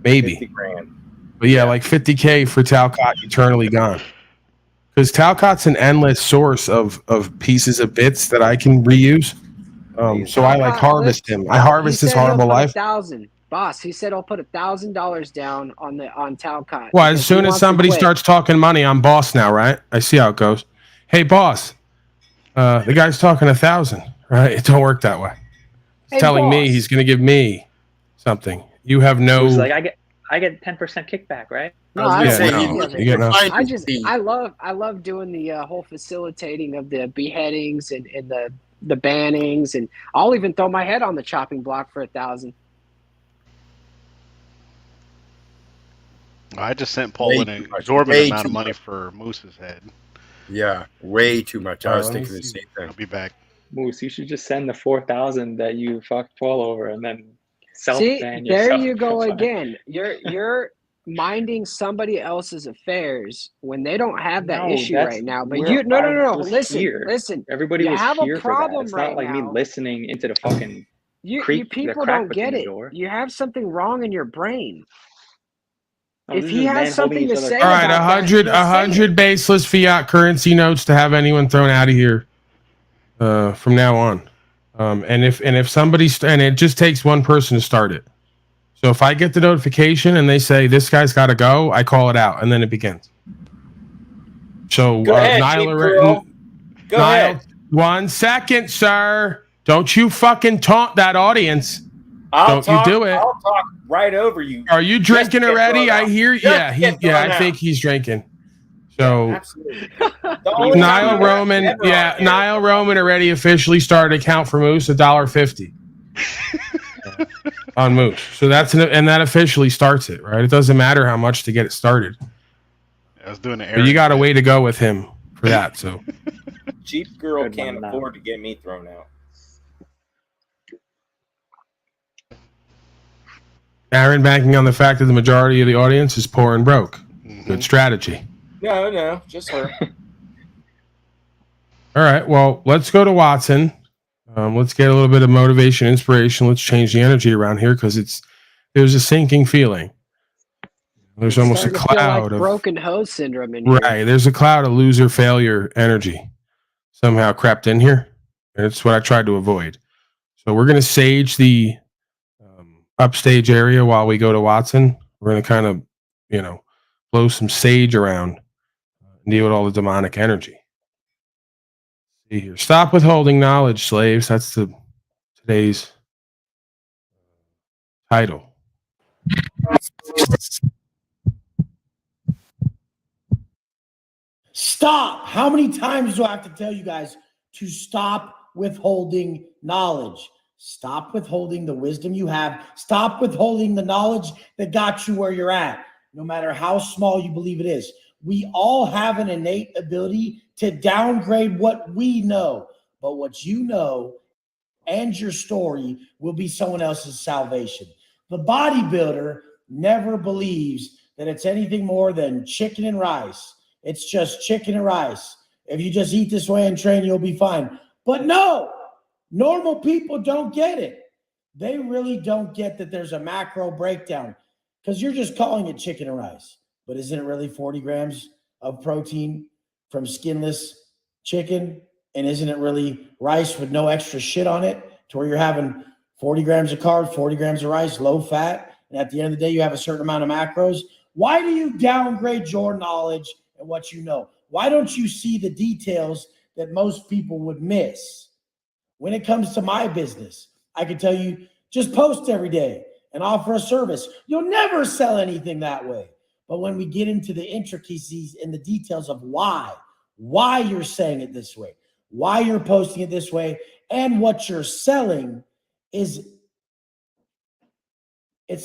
Maybe. 50 grand. But yeah, like 50K for Talcott eternally gone. Because Talcott's an endless source of pieces of bits that I can reuse. So I like harvest him. I harvest his horrible life. 1,000. Boss, he said I'll put $1,000 down on Talcott. Well, as soon as somebody starts talking money, I'm boss now, right? I see how it goes. Hey, boss, the guy's talking 1,000, right? It don't work that way. He's telling me he's going to give me something. You have no. He's like, I get 10% kickback, right? No, I love doing the whole facilitating of the beheadings and the bannings, and I'll even throw my head on the chopping block for 1,000. I just sent Paul an exorbitant amount of money for Moose's head. Yeah, way too much. I was thinking the same thing. I'll be back. Moose, you should just send the 4,000 that you fucked Paul over and then See, self-ban there yourself. you go again. You're minding somebody else's affairs when they don't have that issue right now. But you no. Listen. Everybody you was have here a problem for that. It's not like me listening into the fucking you people don't get it. You have something wrong in your brain. Oh, if he has something to say, all right, 100 baseless fiat currency notes to have anyone thrown out of here from now on. And if somebody and it just takes one person to start it. So if I get the notification and they say this guy's got to go, I call it out and then it begins. So Go ahead, Niall, Go ahead. 1 second, sir. Don't you fucking taunt that audience. I'll you do it. I'll talk right over you. Are you drinking already? I hear. I think he's drinking. So Niall Roman, Niall Roman already officially started account for Moose $1.50 on Moose. So that officially starts it, right? It doesn't matter how much to get it started. I was doing but you got a way to go with him for that. So cheap girl can't afford to get me thrown out. Aaron banking on the fact that the majority of the audience is poor and broke. Good strategy. No, just her. All right, well, let's go to Watson. Let's get a little bit of motivation, inspiration. Let's change the energy around here because there's a sinking feeling. There's almost a cloud of broken hose syndrome in here. Right, there's a cloud of loser failure energy somehow crept in here, and it's what I tried to avoid. So we're going to sage the upstage area while we go to Watson. We're going to kind of, blow some sage around and deal with all the demonic energy. See here. Stop withholding knowledge, slaves. That's today's title. Stop. How many times do I have to tell you guys to stop withholding knowledge? Stop withholding the wisdom you have. Stop withholding the knowledge that got you where you're at, no matter how small you believe it is. We all have an innate ability to downgrade what we know, but what you know and your story will be someone else's salvation. The bodybuilder never believes that it's anything more than chicken and rice. It's just chicken and rice. If you just eat this way and train, you'll be fine. But no, normal people don't get it. They really don't get that there's a macro breakdown because you're just calling it chicken and rice. But isn't it really 40 grams of protein from skinless chicken? And isn't it really rice with no extra shit on it to where you're having 40 grams of carbs, 40 grams of rice, low fat, and at the end of the day, you have a certain amount of macros? Why do you downgrade your knowledge and what you know? Why don't you see the details that most people would miss? When it comes to my business, I can tell you, just post every day and offer a service. You'll never sell anything that way. But when we get into the intricacies and the details of why you're saying it this way, why you're posting it this way, and what you're selling, it's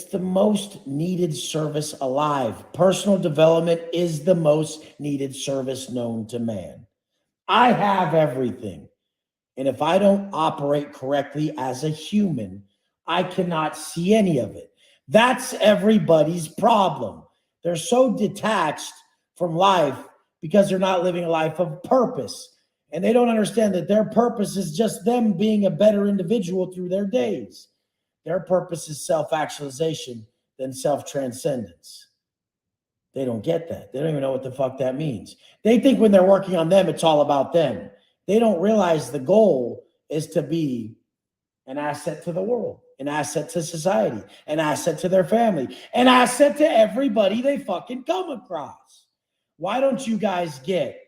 the most needed service alive. Personal development is the most needed service known to man. I have everything. And if I don't operate correctly as a human, I cannot see any of it. That's everybody's problem. They're so detached from life because they're not living a life of purpose. And they don't understand that their purpose is just them being a better individual through their days. Their purpose is self-actualization than self-transcendence. They don't get that. They don't even know what the fuck that means. They think when they're working on them, it's all about them. They don't realize the goal is to be an asset to the world, an asset to society, an asset to their family, an asset to everybody they fucking come across. Why don't you guys get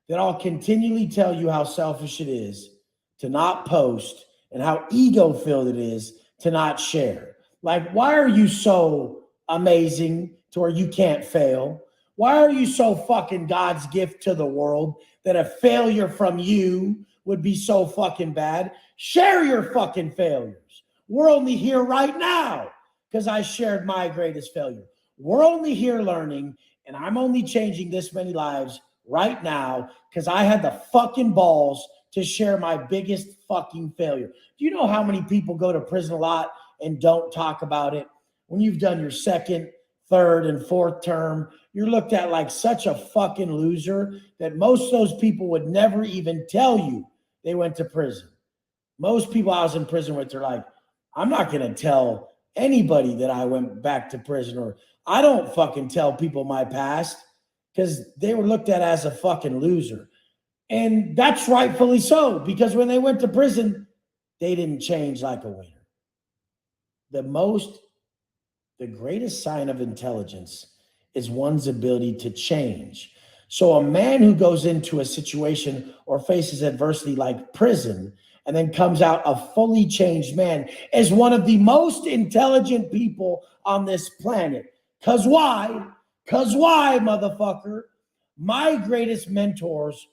that I'll continually tell you how selfish it is to not post and how ego-filled it is to not share? Like, why are you so amazing to where you can't fail? Why are you so fucking God's gift to the world that a failure from you would be so fucking bad? Share your fucking failures. We're only here right now because I shared my greatest failure. We're only here learning, and I'm only changing this many lives right now because I had the fucking balls to share my biggest fucking failure. Do you know how many people go to prison a lot and don't talk about it? When you've done your second, third, and fourth term, you're looked at like such a fucking loser that most of those people would never even tell you they went to prison. Most people I was in prison with, they're like, I'm not going to tell anybody that I went back to prison, or I don't fucking tell people my past, because they were looked at as a fucking loser. And that's rightfully so, because when they went to prison, they didn't change like a winner. The greatest sign of intelligence is one's ability to change. So a man who goes into a situation or faces adversity like prison and then comes out a fully changed man is one of the most intelligent people on this planet. Because why? Because why, motherfucker? My greatest mentors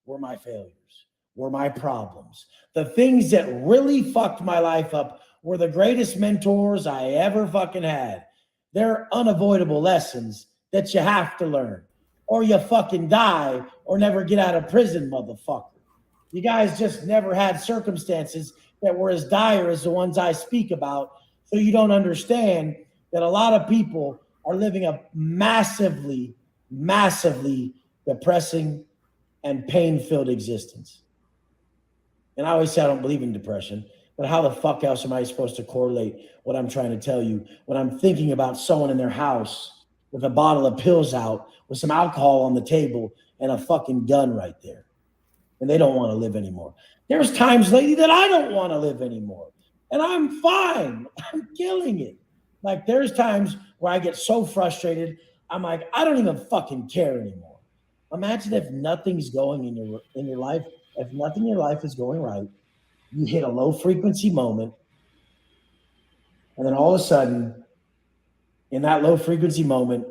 were my failures, were my problems. The things that really fucked my life up were the greatest mentors I ever fucking had. They're unavoidable lessons that you have to learn, or you fucking die or never get out of prison, motherfucker. You guys just never had circumstances that were as dire as the ones I speak about, so you don't understand that a lot of people are living a massively, massively depressing and pain-filled existence. And I always say I don't believe in depression, but how the fuck else am I supposed to correlate what I'm trying to tell you when I'm thinking about someone in their house with a bottle of pills out, with some alcohol on the table, and a fucking gun right there, and they don't want to live anymore? There's times lately that I don't want to live anymore, and I'm fine. I'm killing it. Like, there's times where I get so frustrated, I'm like, I don't even fucking care anymore. Imagine if nothing's going in your life, if nothing in your life is going right, you hit a low frequency moment, and then all of a sudden, in that low frequency moment,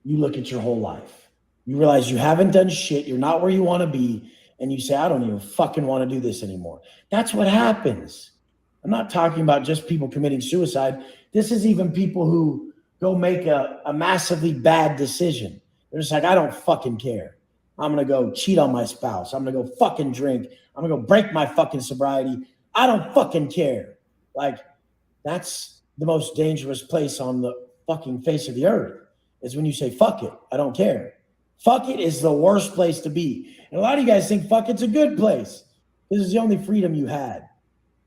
you look at your whole life. You realize you haven't done shit, you're not where you want to be, and you say, I don't even fucking want to do this anymore. That's what happens. I'm not talking about just people committing suicide. This is even people who go make a massively bad decision. They're just like, I don't fucking care. I'm going to go cheat on my spouse. I'm going to go fucking drink. I'm going to go break my fucking sobriety. I don't fucking care. Like, that's the most dangerous place on the fucking face of the earth, is when you say, fuck it, I don't care. Fuck it is the worst place to be. And a lot of you guys think fuck it's a good place. This is the only freedom you had.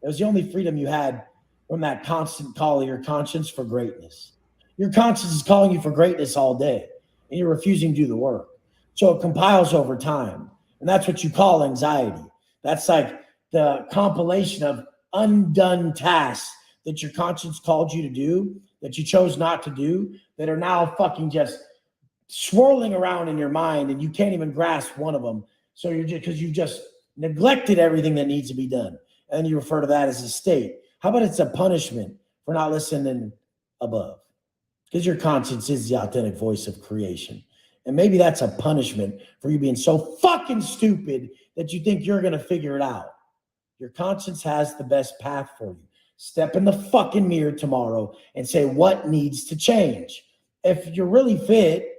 It was the only freedom you had from that constant call of your conscience for greatness. Your conscience is calling you for greatness all day, and you're refusing to do the work. So it compiles over time. And that's what you call anxiety. That's like the compilation of undone tasks that your conscience called you to do that you chose not to do that are now fucking just swirling around in your mind and you can't even grasp one of them. So you're just, because you've just neglected everything that needs to be done. And you refer to that as a state. How about it's a punishment for not listening above? Because your conscience is the authentic voice of creation. And maybe that's a punishment for you being so fucking stupid that you think you're going to figure it out. Your conscience has the best path for you. Step in the fucking mirror tomorrow and say what needs to change. If you're really fit,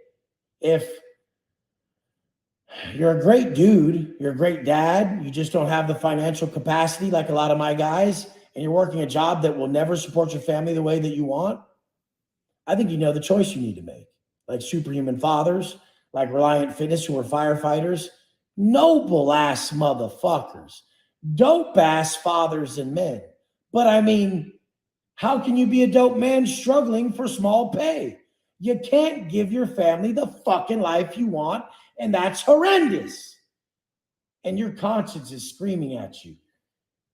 if you're a great dude, you're a great dad, you just don't have the financial capacity like a lot of my guys, and you're working a job that will never support your family the way that you want, I think you know the choice you need to make. Like superhuman fathers, like Reliant Fitness, who are firefighters, noble ass motherfuckers, dope ass fathers and men. But I mean, how can you be a dope man struggling for small pay? You can't give your family the fucking life you want, and that's horrendous. And your conscience is screaming at you.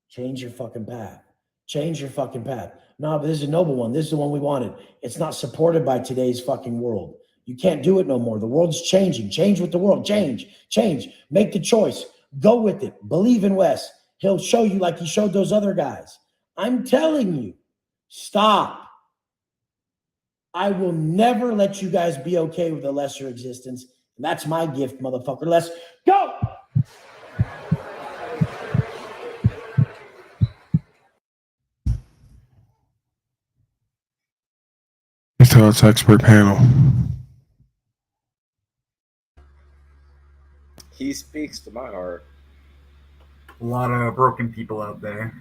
Change your fucking path. Change your fucking path. No, but this is a noble one. This is the one we wanted. It's not supported by today's fucking world. You can't do it no more. The world's changing. Change with the world. Change. Make the choice. Go with it. Believe in Wes. He'll show you like he showed those other guys. I'm telling you, stop. I will never let you guys be okay with a lesser existence. And that's my gift, motherfucker. Let's go. Thoughts expert panel. He speaks to my heart. A lot of broken people out there.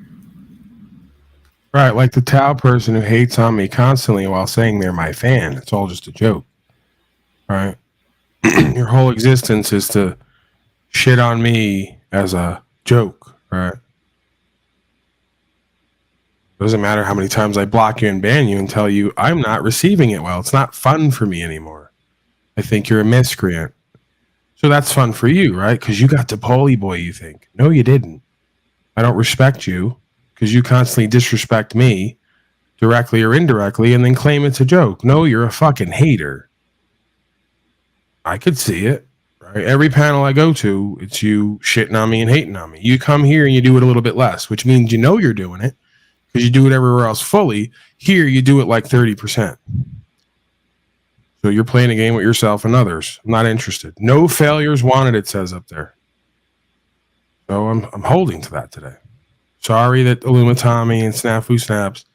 Right, like the Tao person who hates on me constantly while saying they're my fan. It's all just a joke. Right? Your whole existence is to shit on me as a joke, right? Doesn't matter how many times I block you and ban you and tell you I'm not receiving it well. It's not fun for me anymore. I think you're a miscreant. So that's fun for you, right? Because you got to Poly Boy, you think. No, you didn't. I don't respect you because you constantly disrespect me directly or indirectly and then claim it's a joke. No, you're a fucking hater. I could see it, right? Every panel I go to, it's you shitting on me and hating on me. You come here and you do it a little bit less, which means you know you're doing it because you do it everywhere else fully. Here, you do it like 30%. So you're playing a game with yourself and others. I'm not interested. No failures wanted, it says up there. So I'm holding to that today. Sorry that Illumitami and Snafu Snaps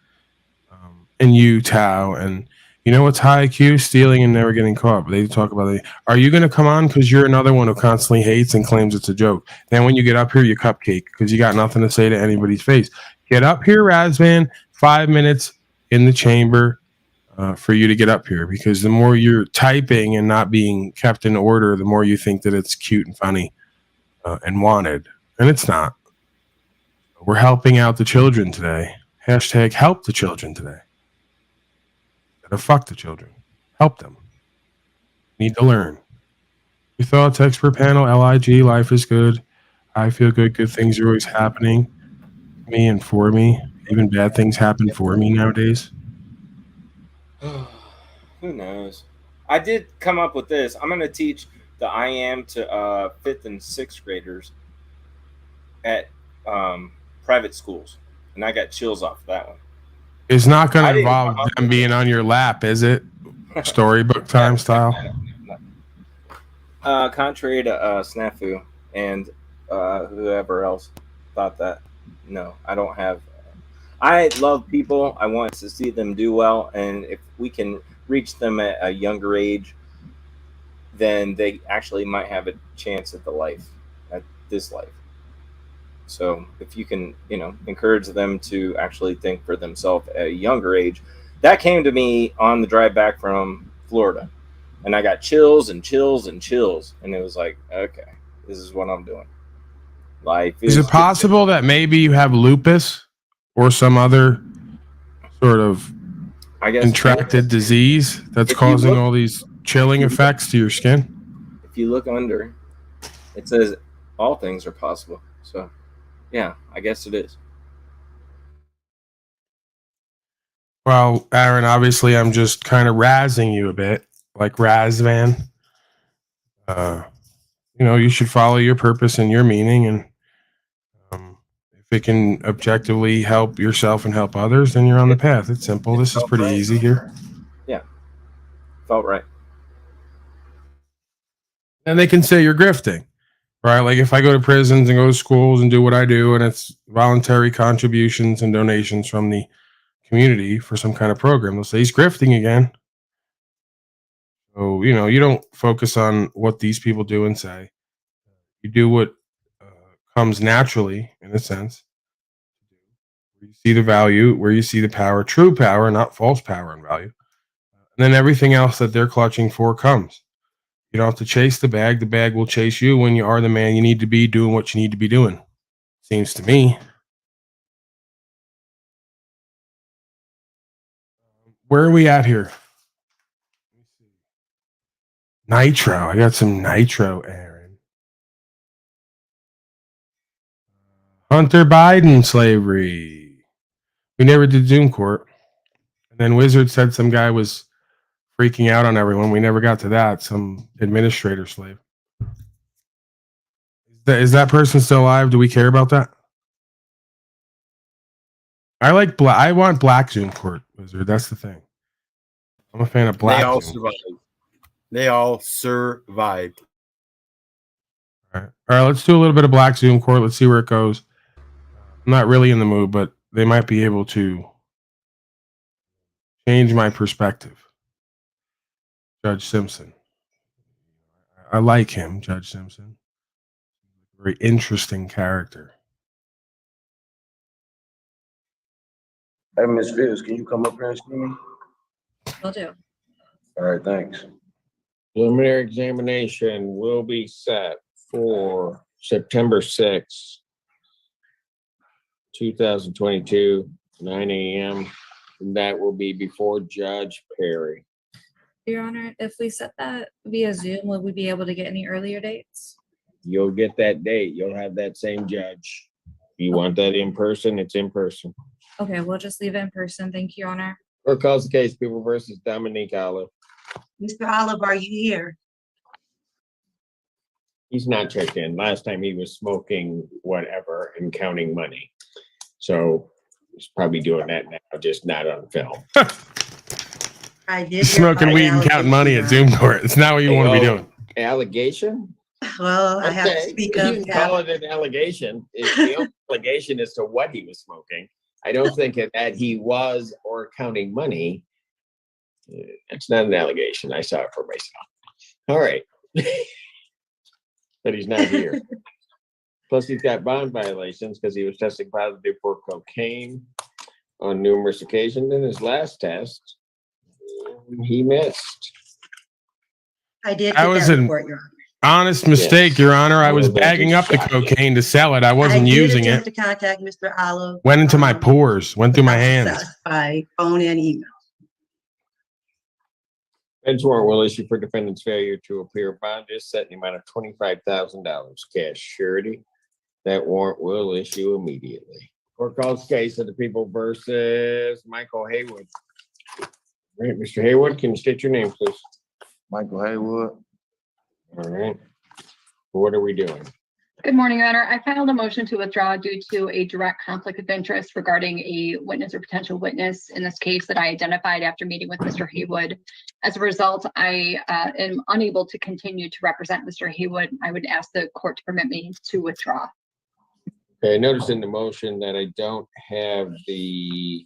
and you, Tao, and you know what's high IQ? Stealing and never getting caught. But they talk about it. Are you going to come on because you're another one who constantly hates and claims it's a joke? Then when you get up here, you cupcake because you got nothing to say to anybody's face. Get up here, Razvan. 5 minutes in the chamber for you to get up here because the more you're typing and not being kept in order, the more you think that it's cute and funny and wanted. And it's not. We're helping out the children today. Hashtag help the children today. Instead of fuck the children. Help them. Need to learn. Your thoughts, expert panel, LIG, life is good. I feel good. Good things are always happening to me and for me. Even bad things happen for me nowadays. Who knows? I did come up with this. I'm going to teach the I am to 5th and 6th graders at private schools. And I got chills off that one. It's not going to involve them being on your lap, is it? Storybook time style? Contrary to Snafu and whoever else thought that. No, I don't have. I love people. I want to see them do well. And if we can reach them at a younger age, then they actually might have a chance at this life. So if you can, encourage them to actually think for themselves at a younger age. That came to me on the drive back from Florida. And I got chills and chills and chills. And it was like, okay, this is what I'm doing. Life is it possible that maybe you have lupus or some other sort of contracted disease that's causing all these chilling effects to your skin? If you look under, it says all things are possible. So, yeah, I guess it is. Well, Aaron, obviously I'm just kind of razzing you a bit, like Razvan. You should follow your purpose and your meaning, and if it can objectively help yourself and help others, then you're on the path. It's simple. This is pretty easy here. Yeah. Felt right. And they can say you're grifting, right? Like if I go to prisons and go to schools and do what I do, and it's voluntary contributions and donations from the community for some kind of program, they'll say he's grifting again. So, you don't focus on what these people do and say. You do what comes naturally, in a sense. Where you see the value, where you see the power, true power, not false power and value. And then everything else that they're clutching for comes. You don't have to chase the bag. The bag will chase you when you are the man you need to be doing what you need to be doing. Seems to me. Where are we at here? Nitro. I got some nitro, Aaron. Hunter Biden slavery. We never did Zoom court. And then Wizard said some guy was freaking out on everyone. We never got to that. Some administrator slave. Is that person still alive? Do we care about that? I like black. I want black Zoom court, Wizard. That's the thing. I'm a fan of black. They all Zoom. survived. They all survived. All right. Let's do a little bit of black Zoom court. Let's see where it goes. I'm not really in the mood, but they might be able to change my perspective. Judge Simpson. I like him, Judge Simpson. Very interesting character. Hey, Miss Fierce, can you come up here and see me? Will do. All right, thanks. Preliminary examination will be set for September 6th, 2022, 9 a.m. And that will be before Judge Perry. Your Honor, if we set that via Zoom, will we be able to get any earlier dates? You'll get that date. You'll have that same judge. You want that in person? It's in person. Okay, we'll just leave it in person. Thank you, Your Honor. Or calls the case, People versus Dominique Olive. Mr. Olive, are you here? He's not checked in. Last time he was smoking whatever and counting money. So he's probably doing that now, just not on film. I did. Smoking weed and counting money at Zoom court. It's not what you want to be doing. Allegation? Well, I have to speak up. You can call it an allegation. The only allegation as to what he was smoking. I don't think that he was or counting money. It's not an allegation. I saw it for myself. All right. But he's not here. Plus, he's got bond violations because he was testing positive for cocaine on numerous occasions. In his last test, he missed. I did. That was an honest mistake, Your Honor. I was bagging up the cocaine to sell it. I wasn't using it. To contact Mr. Olive. Went into my pores. Went through my hands. By phone and email. Bench warrant will issue for defendant's failure to appear. Bond is set in the amount of $25,000 cash surety. That warrant will issue immediately. Court calls case of the People versus Michael Haywood. All right, Mr. Haywood, can you state your name, please? Michael Haywood. All right. What are we doing? Good morning, Your Honor. I filed a motion to withdraw due to a direct conflict of interest regarding a witness or potential witness in this case that I identified after meeting with Mr. Haywood. As a result, I am unable to continue to represent Mr. Haywood. I would ask the court to permit me to withdraw. Okay, I noticed in the motion that I don't have the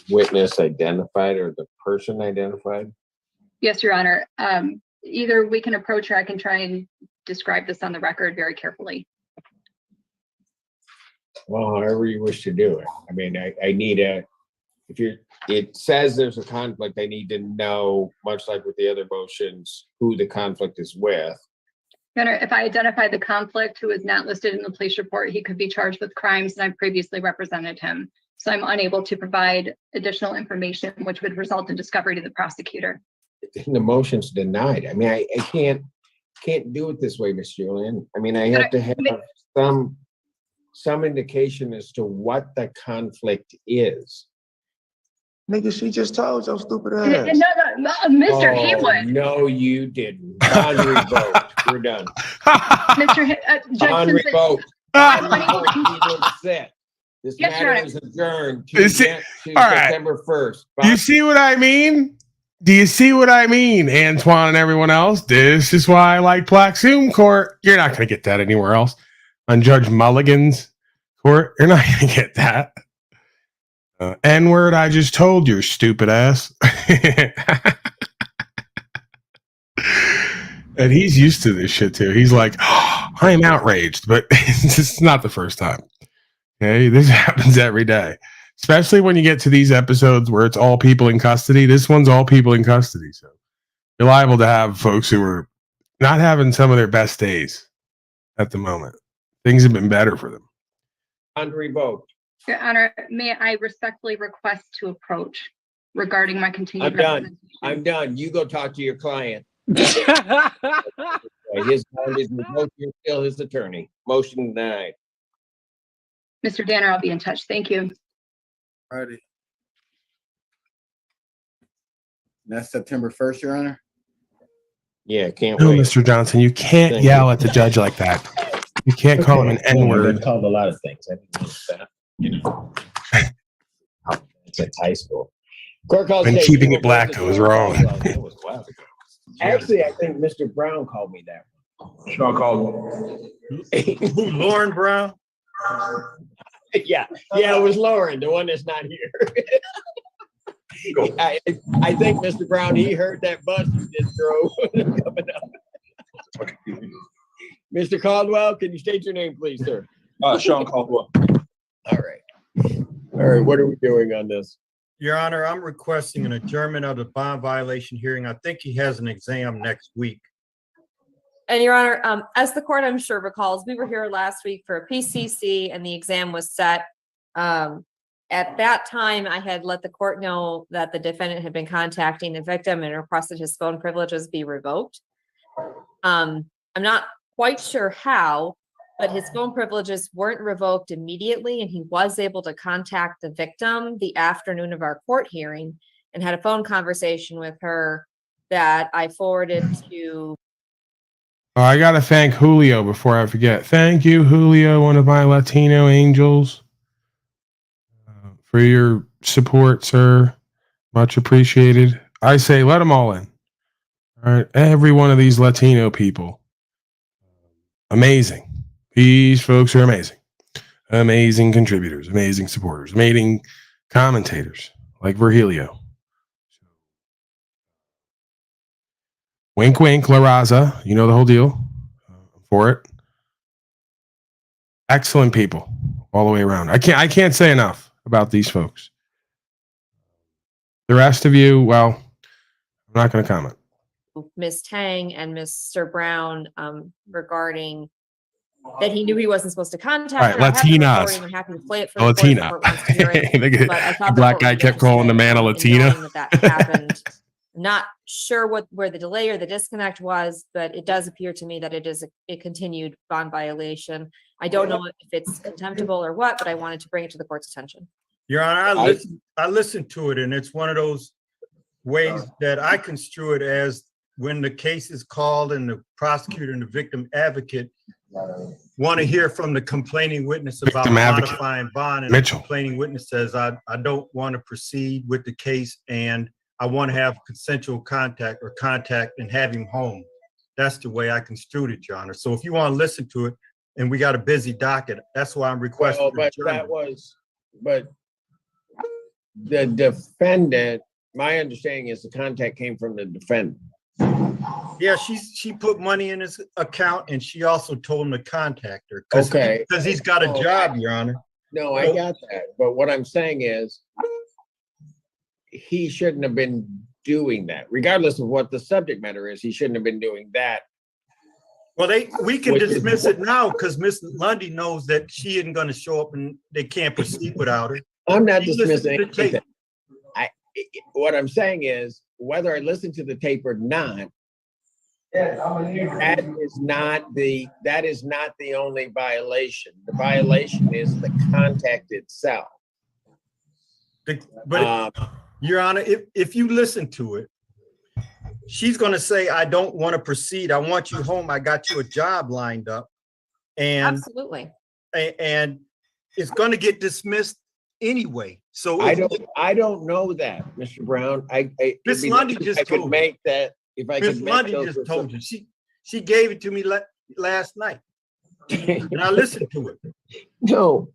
witness identified or the person identified. Yes, Your Honor. Either we can approach her, I can try and describe this on the record very carefully. Well, however you wish to do it. I mean, I need it says there's a conflict, I need to know, much like with the other motions, who the conflict is with. Your Honor, if I identify the conflict who is not listed in the police report, he could be charged with crimes, and I've previously represented him. So I'm unable to provide additional information, which would result in discovery to the prosecutor. The motion's denied. I mean, I can't do it this way, Miss Julian. I mean, I have to have some some indication as to what the conflict is. Nigga, she just told your stupid No, ass. no, Mr. Oh, Haywood. no, you didn't. Bond revoked. We're done. Mr. Judge Bond Simpson. revoked. Bond revoked. You will sit. This Yes, Your matter Honor. is adjourned to, Is it- to all right. September 1st. Do you see what I mean? Do you see what I mean, Antoine and everyone else? This is why I like Black Zoom Court. You're not going to get that anywhere else. On Judge Mulligan's court, you're not going to get that. N-word, I just told your stupid ass. And he's used to this shit too. He's like, oh, I am outraged, but it's not the first time. Okay, this happens every day. Especially when you get to these episodes where it's all people in custody. This one's all people in custody. So you're liable to have folks who are not having some of their best days at the moment. Things have been better for them. Bond revoked. Your Honor, may I respectfully request to approach regarding my continued I'm done. representation? I'm done. You go talk to your client. His bond is revoked. You're still his attorney. Motion denied. Mr. Danner, I'll be in touch. Thank you. Alrighty. That's September 1st, Your Honor. Yeah, can't No, wait. Mr. Johnson, you can't Thank yell you. at the judge like that. You can't call him an N-word. I've called a lot of things. I didn't know that. You know, it's at high school. Court calls And today. keeping it black was wrong. That was a while ago. Actually, I think Mr. Brown called me that one. Sean called Lauren Brown. Yeah, it was Lauren, the one that's not here. I think Mr. Brown, he heard that bus you just drove coming up. Mr. Caldwell, can you state your name, please, sir? Sean Caldwell. All right. All right, what are we doing on this? Your Honor, I'm requesting an adjournment of the bond violation hearing. I think he has an exam next week. And Your Honor, as the court I'm sure recalls, we were here last week for a PCC and the exam was set. At that time, I had let the court know that the defendant had been contacting the victim and requested his phone privileges be revoked. I'm not quite sure how, but his phone privileges weren't revoked immediately, and he was able to contact the victim the afternoon of our court hearing and had a phone conversation with her that I forwarded to. Oh, I got to thank Julio before I forget. Thank you, Julio, one of my Latino angels, for your support, sir. Much appreciated. I say let them all in. All right, every one of these Latino people. Amazing. These folks are amazing. Amazing contributors, amazing supporters, amazing commentators like Virgilio. Wink, wink, La Raza. You know the whole deal. For it. Excellent people all the way around. I can't say enough about these folks. The rest of you, well, I'm not going to comment. Ms. Tang and Mr. Brown regarding that he knew he wasn't supposed to contact Right, her. I have the Latinas. recording. I'm happy to play it for Latina. the court if the court wants to hear it. But I thought The the black court guy would be kept calling the man a interested in Latina. knowing that happened. Not sure where the delay or the disconnect was, but it does appear to me that it is a continued bond violation. I don't know if it's contemptible or what, but I wanted to bring it to the court's attention. Your Honor, I listened to it, and it's one of those ways that I construe it as when the case is called and the prosecutor and the victim advocate want to hear from the complaining witness about Victim advocate. modifying bond, and Mitchell. the complaining witness says, I don't want to proceed with the case, and I want to have consensual contact and have him home. That's the way I construed it, Your Honor. So if you want to listen to it, and we got a busy docket, that's why I'm requesting. But the defendant, my understanding is the contact came from the defendant. Yeah, she put money in his account, and she also told him to contact her. Okay. Because he's got a job, Your Honor. No, I got that. But what I'm saying is he shouldn't have been doing that. Regardless of what the subject matter is, he shouldn't have been doing that. Well, we can dismiss it now because Miss Lundy knows that she isn't going to show up and they can't proceed without her. I'm not She dismissing listened to the anything. What I'm saying is, whether I listen to the tape or not, That is not the only violation. The violation is the contact itself. But Your Honor, if you listen to it, she's going to say, I don't want to proceed. I want you home. I got you a job lined up. And absolutely. And it's going to get dismissed anyway. So I don't know that, Mr. Brown. Miss Lundy just told me. Make that. If I could Miss make Lundy those just told you. She gave it to me last night. And I listened to it. No,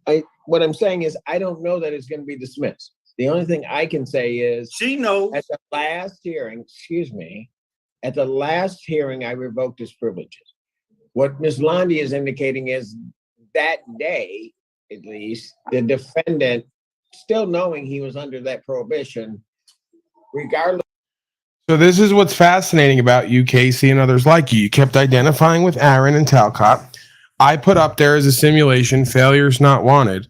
what I'm saying is I don't know that it's going to be dismissed. The only thing I can say is she knows. At the last hearing, I revoked his privileges. What Ms. Lundy is indicating is that day, at least, the defendant, still knowing he was under that prohibition, regardless. So this is what's fascinating about you, Casey, and others like you. You kept identifying with Aaron and Talcott. I put up there as a simulation, failures not wanted.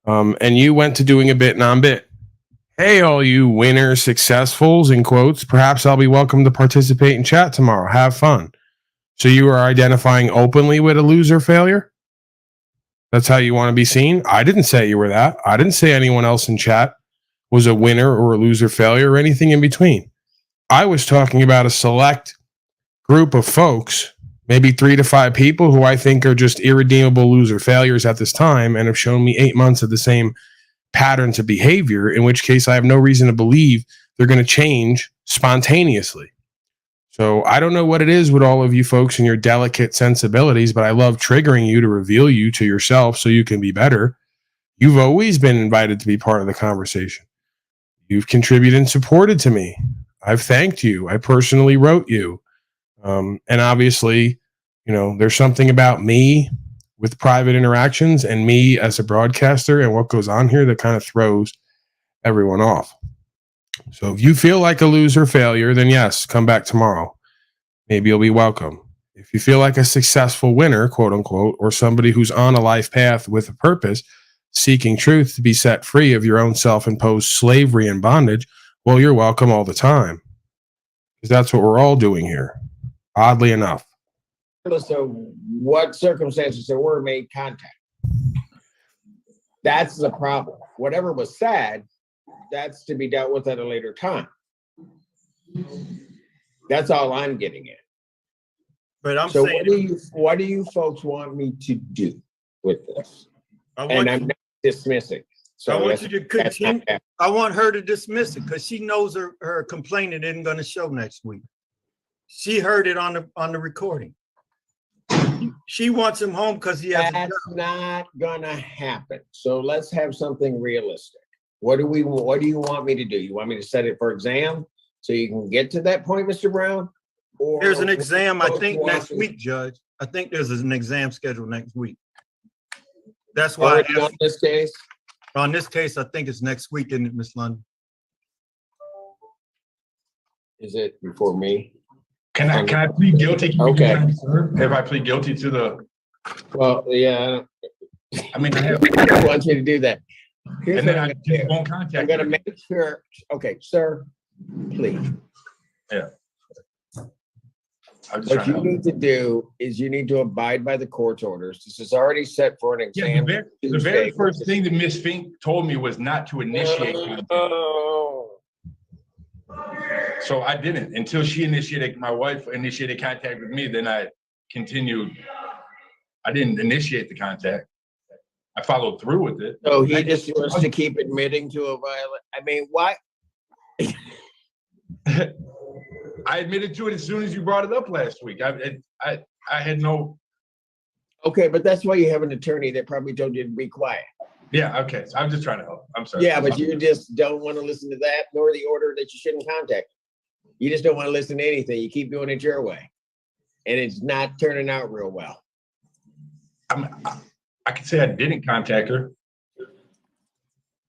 And you went to doing a bit non-bit. Hey, all you winners, successfuls, in quotes, perhaps I'll be welcome to participate in chat tomorrow. Have fun. So you are identifying openly with a loser failure? That's how you want to be seen? I didn't say you were that. I didn't say anyone else in chat was a winner or a loser failure or anything in between. I was talking about a select group of folks, maybe 3 to 5 people who I think are just irredeemable loser failures at this time and have shown me 8 months of the same patterns of behavior, in which case I have no reason to believe they're going to change spontaneously. So I don't know what it is with all of you folks and your delicate sensibilities, but I love triggering you to reveal you to yourself so you can be better. You've always been invited to be part of the conversation. You've contributed and supported to me. I've thanked you. I personally wrote you. And obviously, there's something about me with private interactions and me as a broadcaster and what goes on here that kind of throws everyone off. So if you feel like a loser failure, then yes, come back tomorrow. Maybe you'll be welcome. If you feel like a successful winner, quote unquote, or somebody who's on a life path with a purpose, seeking truth to be set free of your own self-imposed slavery and bondage, well, you're welcome all the time. Because that's what we're all doing here, oddly enough. So what circumstances there were made contact. That's the problem. Whatever was said, that's to be dealt with at a later time. That's all I'm getting at. But I'm so saying, what do you folks want me to do with this? I'm not dismissing. So I want you to continue. I want her to dismiss it because she knows her complaint isn't going to show next week. She heard it on the recording. She wants him home because he has. That's not gonna happen. So let's have something realistic. What do you want me to do? You want me to set it for exam so you can get to that point, Mr. Brown? Or there's an exam, I think, next week, Judge. I think there's an exam scheduled next week. That's why on this case. On this case, I think it's next week, isn't it, Miss London? Is it before me? Can I plead guilty? Okay. If I plead guilty to the. Well, yeah. I mean, I want you to do that. And then I just won't contact. I'm gonna make sure. Okay, sir, please. Yeah. What you need to do is you need to abide by the court's orders. This is already set for an exam. Yeah, the very first thing that Miss Fink told me was not to initiate contact. So I didn't until she initiated. My wife initiated contact with me. Then I continued. I didn't initiate the contact. I followed through with it. So he just wants to keep admitting to a violation. I mean, why? I admitted to it as soon as you brought it up last week. I had no. Okay, but that's why you have an attorney that probably told you to be quiet. Yeah. Okay. So I'm just trying to help. I'm sorry. Yeah, but you just don't want to listen to that, nor the order that you shouldn't contact. You just don't want to listen to anything. You keep doing it your way, and it's not turning out real well. I could say I didn't contact her.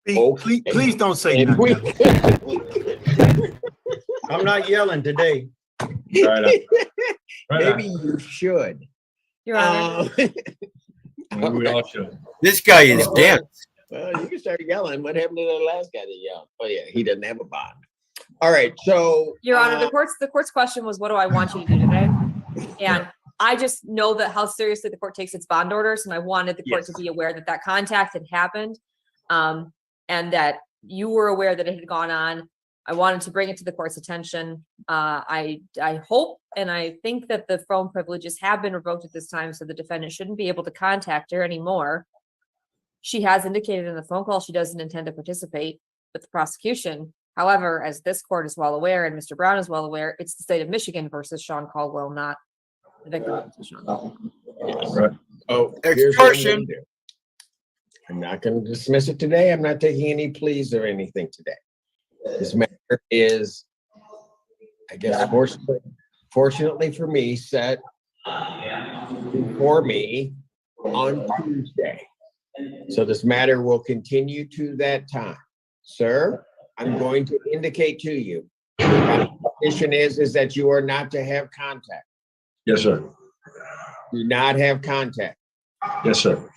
Please don't say that. I'm not yelling today. Right. Maybe you should. Your Honor. We all should. This guy is dense. Well, you can start yelling. What happened to the last guy that yelled? Oh yeah, he doesn't have a bond. All right, so Your Honor, the court's question was, what do I want you to do today? And I just know that how seriously the court takes its bond orders, and I wanted the court to be aware that that contact had happened, and that you were aware that it had gone on. I wanted to bring it to the court's attention. I hope and I think that the phone privileges have been revoked at this time, so the defendant shouldn't be able to contact her anymore. She has indicated in the phone call she doesn't intend to participate with the prosecution. However, as this court is well aware, and Mr. Brown is well aware, it's the state of Michigan versus Sean Caldwell, not the victim versus Sean Caldwell. Right. Oh, here's what I'm gonna do. I'm not going to dismiss it today. I'm not taking any pleas or anything today. This matter is, I guess, fortunately for me, set before me on Tuesday. So this matter will continue to that time. Sir, I'm going to indicate to you, my condition is that you are not to have contact. Yes, sir. Do not have contact. Yes, sir.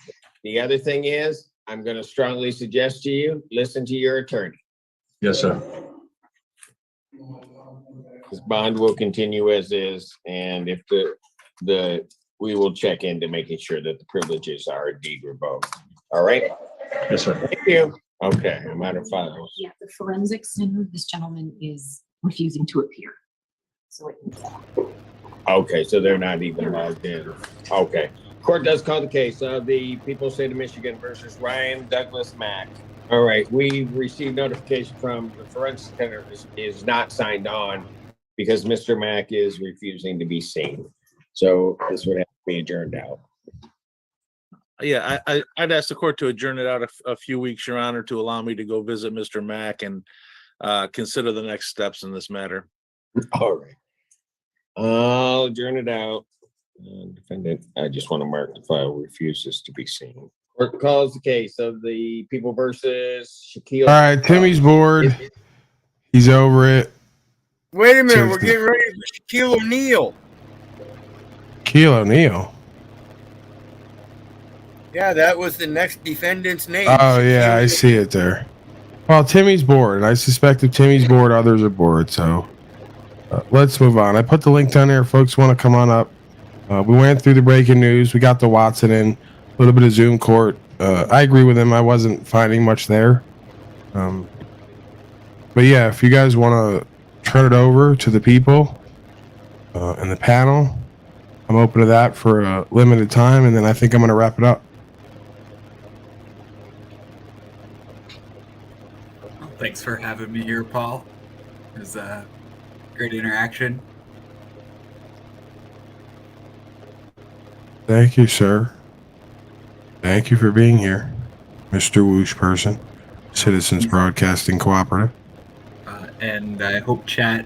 The other thing is, I'm going to strongly suggest to you, listen to your attorney. Yes, sir. This bond will continue as is, and if we will check into making sure that the privileges are indeed revoked. All right? Yes, sir. Thank you. Okay, I'm out of files. Yeah, the forensics center, this gentleman is refusing to appear. So Okay, so they're not even logged in. Okay. Court does call the case of the People State of Michigan versus Ryan Douglas Mack. All right, we received notification from the forensic center is not signed on because Mr. Mack is refusing to be seen. So this would have to be adjourned out. Yeah, I'd ask the court to adjourn it out a few weeks, Your Honor, to allow me to go visit Mr. Mack and consider the next steps in this matter. All right. I'll adjourn it out. Defendant, I just want to mark the file refuses to be seen. Court calls the case of the People versus Shaquille. All right, Timmy's bored. He's over it. Wait a minute, we're getting ready for Shaquille O'Neal. Shaquille O'Neal. Yeah, that was the next defendant's name. Oh yeah, I see it there. Well, Timmy's bored. I suspect if Timmy's bored, others are bored. So let's move on. I put the link down there. Folks want to come on up. We went through the breaking news. We got the Watson in, a little bit of Zoom court. I agree with him. I wasn't finding much there. But yeah, if you guys want to turn it over to the people and the panel, I'm open to that for a limited time, and then I think I'm going to wrap it up. Thanks for having me here, Paul. It was a great interaction. Thank you, sir. Thank you for being here, Mr. Whoosh person, Citizens Broadcasting Cooperative. And I hope chat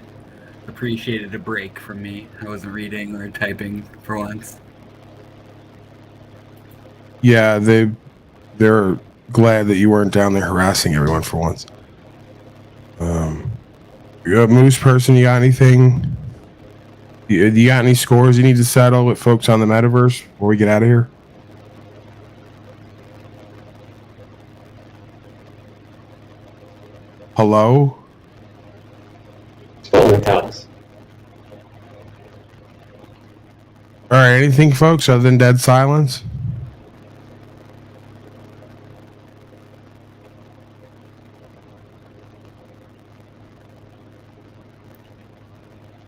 appreciated a break from me. I wasn't reading or typing for once. Yeah, they're glad that you weren't down there harassing everyone for once. You got Moose person, you got anything? You got any scores you need to settle with folks on the metaverse before we get out of here? Hello? All right, anything, folks, other than dead silence?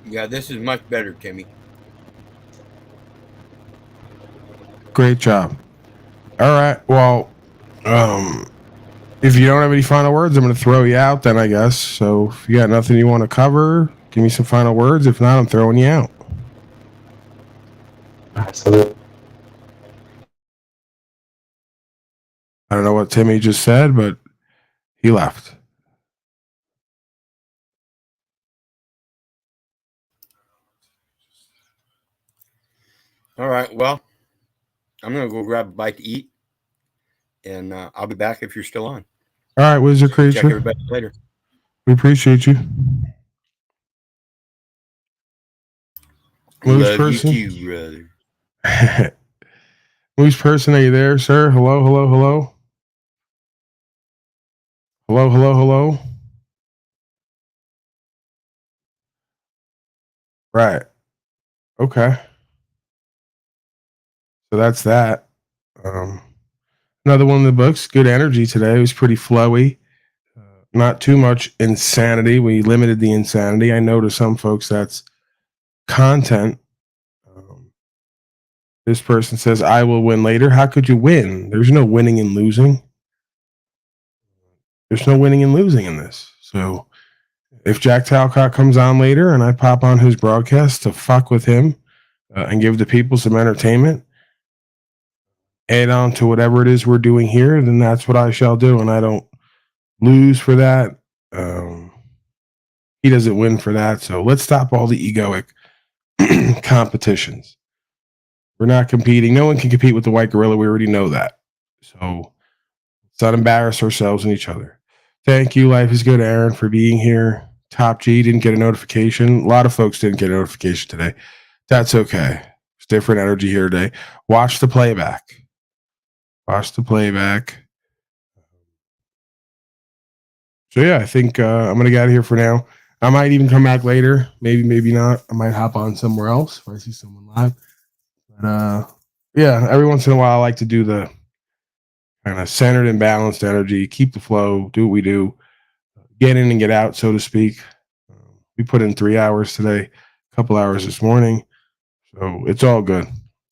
Yeah, this is much better, Timmy. Great job. All right, well, if you don't have any final words, I'm going to throw you out then, I guess. So if you got nothing you want to cover, give me some final words. If not, I'm throwing you out. Absolutely. I don't know what Timmy just said, but he left. All right, well, I'm going to go grab a bite to eat, and I'll be back if you're still on. All right, Wizard Creature. Check everybody later. We appreciate you. Moose Love person. you too, brother. Moose person, are you there, sir? Hello, hello, hello. Hello, hello, hello. Right. Okay. So that's that. Another one of the books, good energy today. It was pretty flowy. Not too much insanity. We limited the insanity. I know to some folks that's content. This person says, I will win later. How could you win? There's no winning and losing. There's no winning and losing in this. So if Jack Talcott comes on later and I pop on his broadcast to fuck with him and give the people some entertainment, add on to whatever it is we're doing here, then that's what I shall do. And I don't lose for that. He doesn't win for that. So let's stop all the egoic competitions. We're not competing. No one can compete with the white gorilla. We already know that. So let's not embarrass ourselves and each other. Thank you, Life is Good, Aaron, for being here. Top G didn't get a notification. A lot of folks didn't get a notification today. That's okay. It's different energy here today. Watch the playback. Watch the playback. So yeah, I think I'm gonna get out of here for now. I might even come back later. Maybe not. I might hop on somewhere else if I see someone live. But yeah, every once in a while I like to do the kind of centered and balanced energy, keep the flow, do what we do, get in and get out, so to speak. We put in 3 hours today, a couple hours this morning. So it's all good.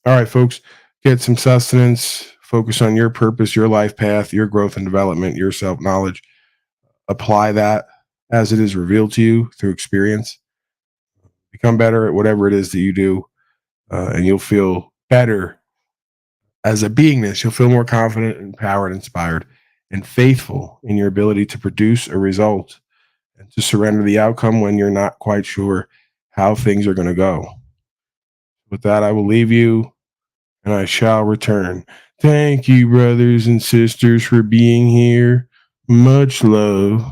All right, folks, get some sustenance, focus on your purpose, your life path, your growth and development, your self-knowledge. Apply that as it is revealed to you through experience. Become better at whatever it is that you do, and you'll feel better as a beingness. You'll feel more confident, empowered, inspired, and faithful in your ability to produce a result and to surrender the outcome when you're not quite sure how things are going to go. With that, I will leave you, and I shall return. Thank you, brothers and sisters, for being here. Much love.